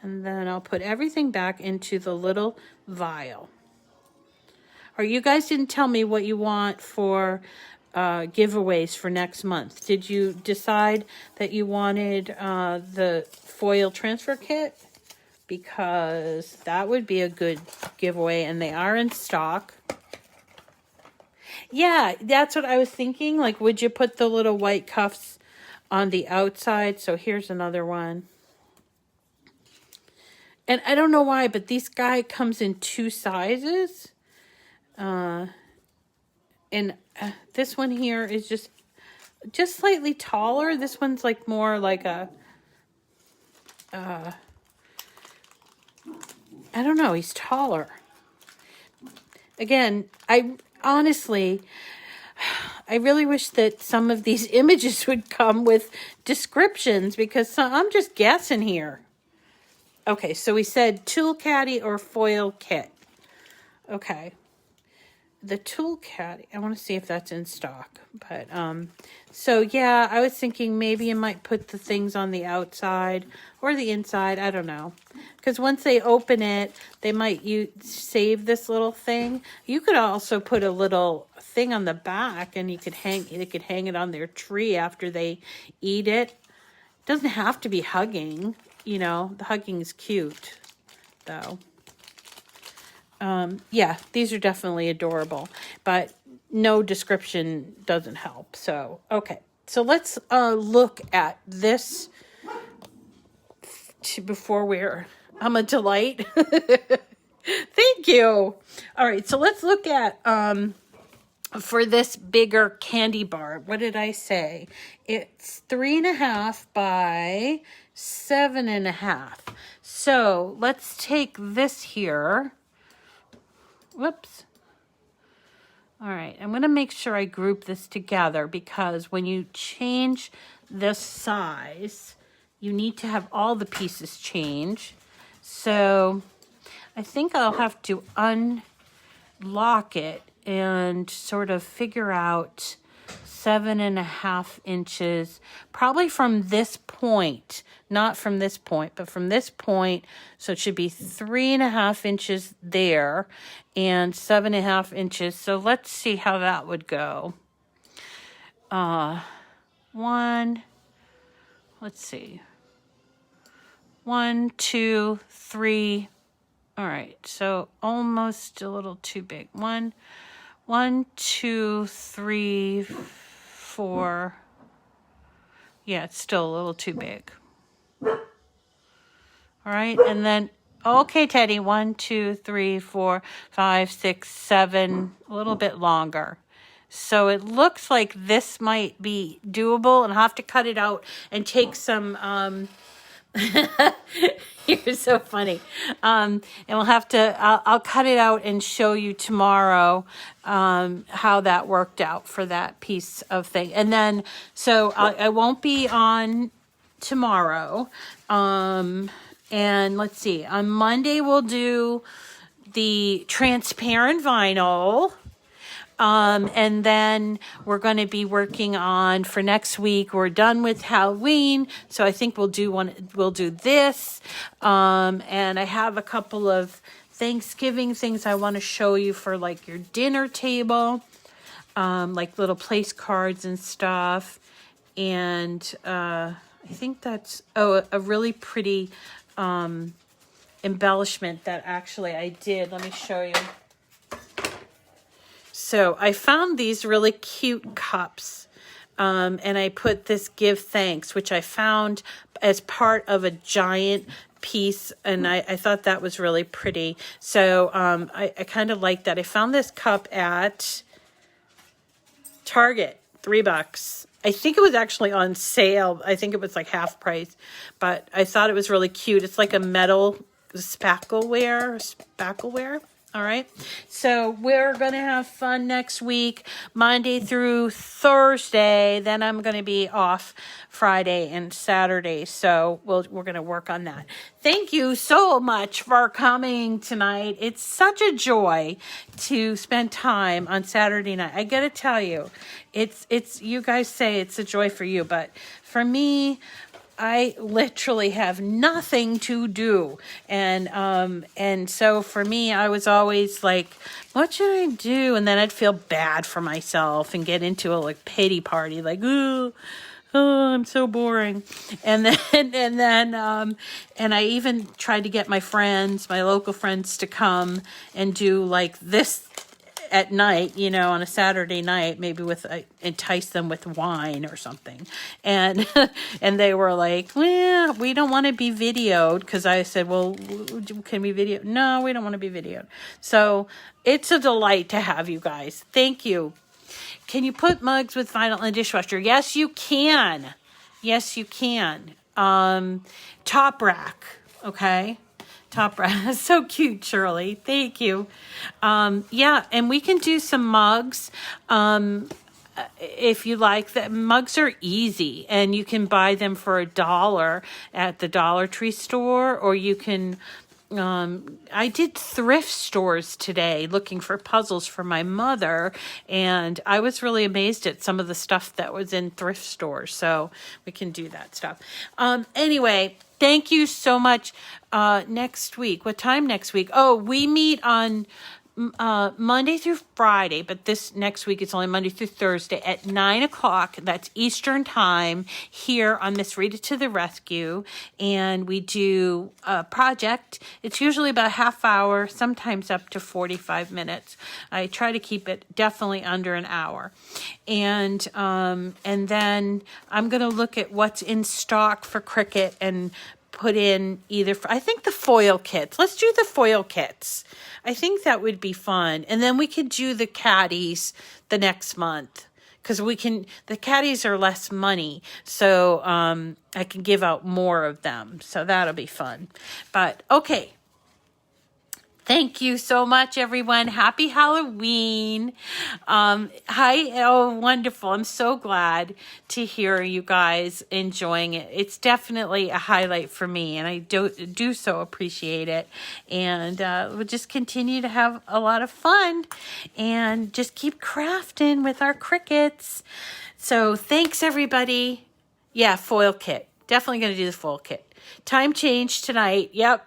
And then I'll put everything back into the little vial. Or you guys didn't tell me what you want for giveaways for next month. Did you decide that you wanted the foil transfer kit? Because that would be a good giveaway, and they are in stock. Yeah, that's what I was thinking. Like, would you put the little white cuffs on the outside? So here's another one. And I don't know why, but this guy comes in 2 sizes. And this one here is just slightly taller. This one's like more like a, I don't know, he's taller. Again, I really wish that some of these images would come with descriptions, because I'm just guessing here. Okay, so we said tool caddy or foil kit. Okay. The tool caddy, I want to see if that's in stock. But, so yeah, I was thinking maybe you might put the things on the outside or the inside. I don't know. Because once they open it, they might save this little thing. You could also put a little thing on the back, and they could hang it on their tree after they eat it. It doesn't have to be hugging. You know, the hugging is cute, though. Yeah, these are definitely adorable, but no description doesn't help. So, okay. So let's look at this before I'm a delight. Thank you. All right, so let's look at for this bigger candy bar. What did I say? It's 3.5 by 7.5. So let's take this here. Whoops. All right, I'm going to make sure I group this together, because when you change this size, you need to have all the pieces change. So I think I'll have to unlock it and sort of figure out 7.5 inches, probably from this point, not from this point, but from this point. So it should be 3.5 inches there and 7.5 inches. So let's see how that would go. Let's see. 1, 2, 3. All right. So almost a little too big. 1, 2, 3, 4. Yeah, it's still a little too big. All right, and then, okay, Teddy, 1, 2, 3, 4, 5, 6, 7, a little bit longer. So it looks like this might be doable, and I'll have to cut it out and take some, you're so funny. And we'll have to, I'll cut it out and show you tomorrow how that worked out for that piece of thing. And then, so I won't be on tomorrow. And let's see, on Monday we'll do the transparent vinyl. And then we're going to be working on, for next week, we're done with Halloween. So I think we'll do this. And I have a couple of Thanksgiving things I want to show you for like your dinner table, like little place cards and stuff. And, I think that's, a really pretty, embellishment that actually I did. Let me show you. So I found these really cute cups, and I put this give thanks, which I found as part of a giant piece, and I thought that was really pretty. So I kind of like that. I found this cup at Target, $3. I think it was actually on sale. I think it was like half price, but I thought it was really cute. It's like a metal spackleware. All right. So we're going to have fun next week, Monday through Thursday. Then I'm going to be off Friday and Saturday. So we're going to work on that. Thank you so much for coming tonight. It's such a joy to spend time on Saturday night. I got to tell you, it's, you guys say it's a joy for you, but for me, I literally have nothing to do. And so for me, I was always like, what should I do? And then I'd feel bad for myself and get into a like pity party, like, oh, I'm so boring. And then I even tried to get my local friends to come and do like this at night, you know, on a Saturday night, maybe with entice them with wine or something. And and they were like, well, we don't want to be videoed, because I said, well, can we video? No, we don't want to be videoed. So it's a delight to have you guys. Thank you. Can you put mugs with vinyl in the dishwasher? Yes, you can. Yes, you can. Top rack, okay? Top rack. So cute, Shirley. Thank you. Yeah, and we can do some mugs. If you like, that mugs are easy, and you can buy them for $1 at the Dollar Tree store, or you can I did thrift stores today looking for puzzles for my mother, and I was really amazed at some of the stuff that was in thrift stores. So we can do that stuff. Anyway, thank you so much. Next week, what time next week? Oh, we meet on Monday through Friday, but this next week it's only Monday through Thursday at 9 o'clock. That's Eastern time here on Miss Rita to the Rescue. And we do a project. It's usually about a half hour, sometimes up to 45 minutes. I try to keep it definitely under an hour. And then I'm going to look at what's in stock for Cricut and put in either, I think the foil kits. Let's do the foil kits. I think that would be fun. And then we could do the caddies the next month, because the caddies are less money. So I can give out more of them. So that'll be fun. But okay. Thank you so much, everyone. Happy Halloween. Wonderful. I'm so glad to hear you guys enjoying it. It's definitely a highlight for me, and I do so appreciate it. And we'll just continue to have a lot of fun and just keep crafting with our Cricuts. So thanks, everybody. Yeah, foil kit. Definitely going to do the foil kit. Time change tonight. Yep.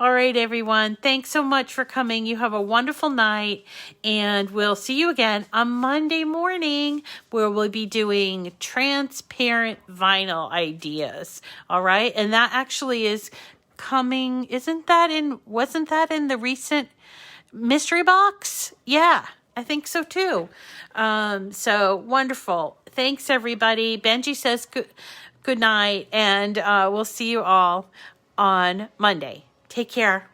All right, everyone. Thanks so much for coming. You have a wonderful night, and we'll see you again on Monday morning, where we'll be doing transparent vinyl ideas. All right. And that actually is coming. Wasn't that in the recent mystery box? Yeah, I think so too. So wonderful. Thanks, everybody. Benji says good night, and we'll see you all on Monday. Take care.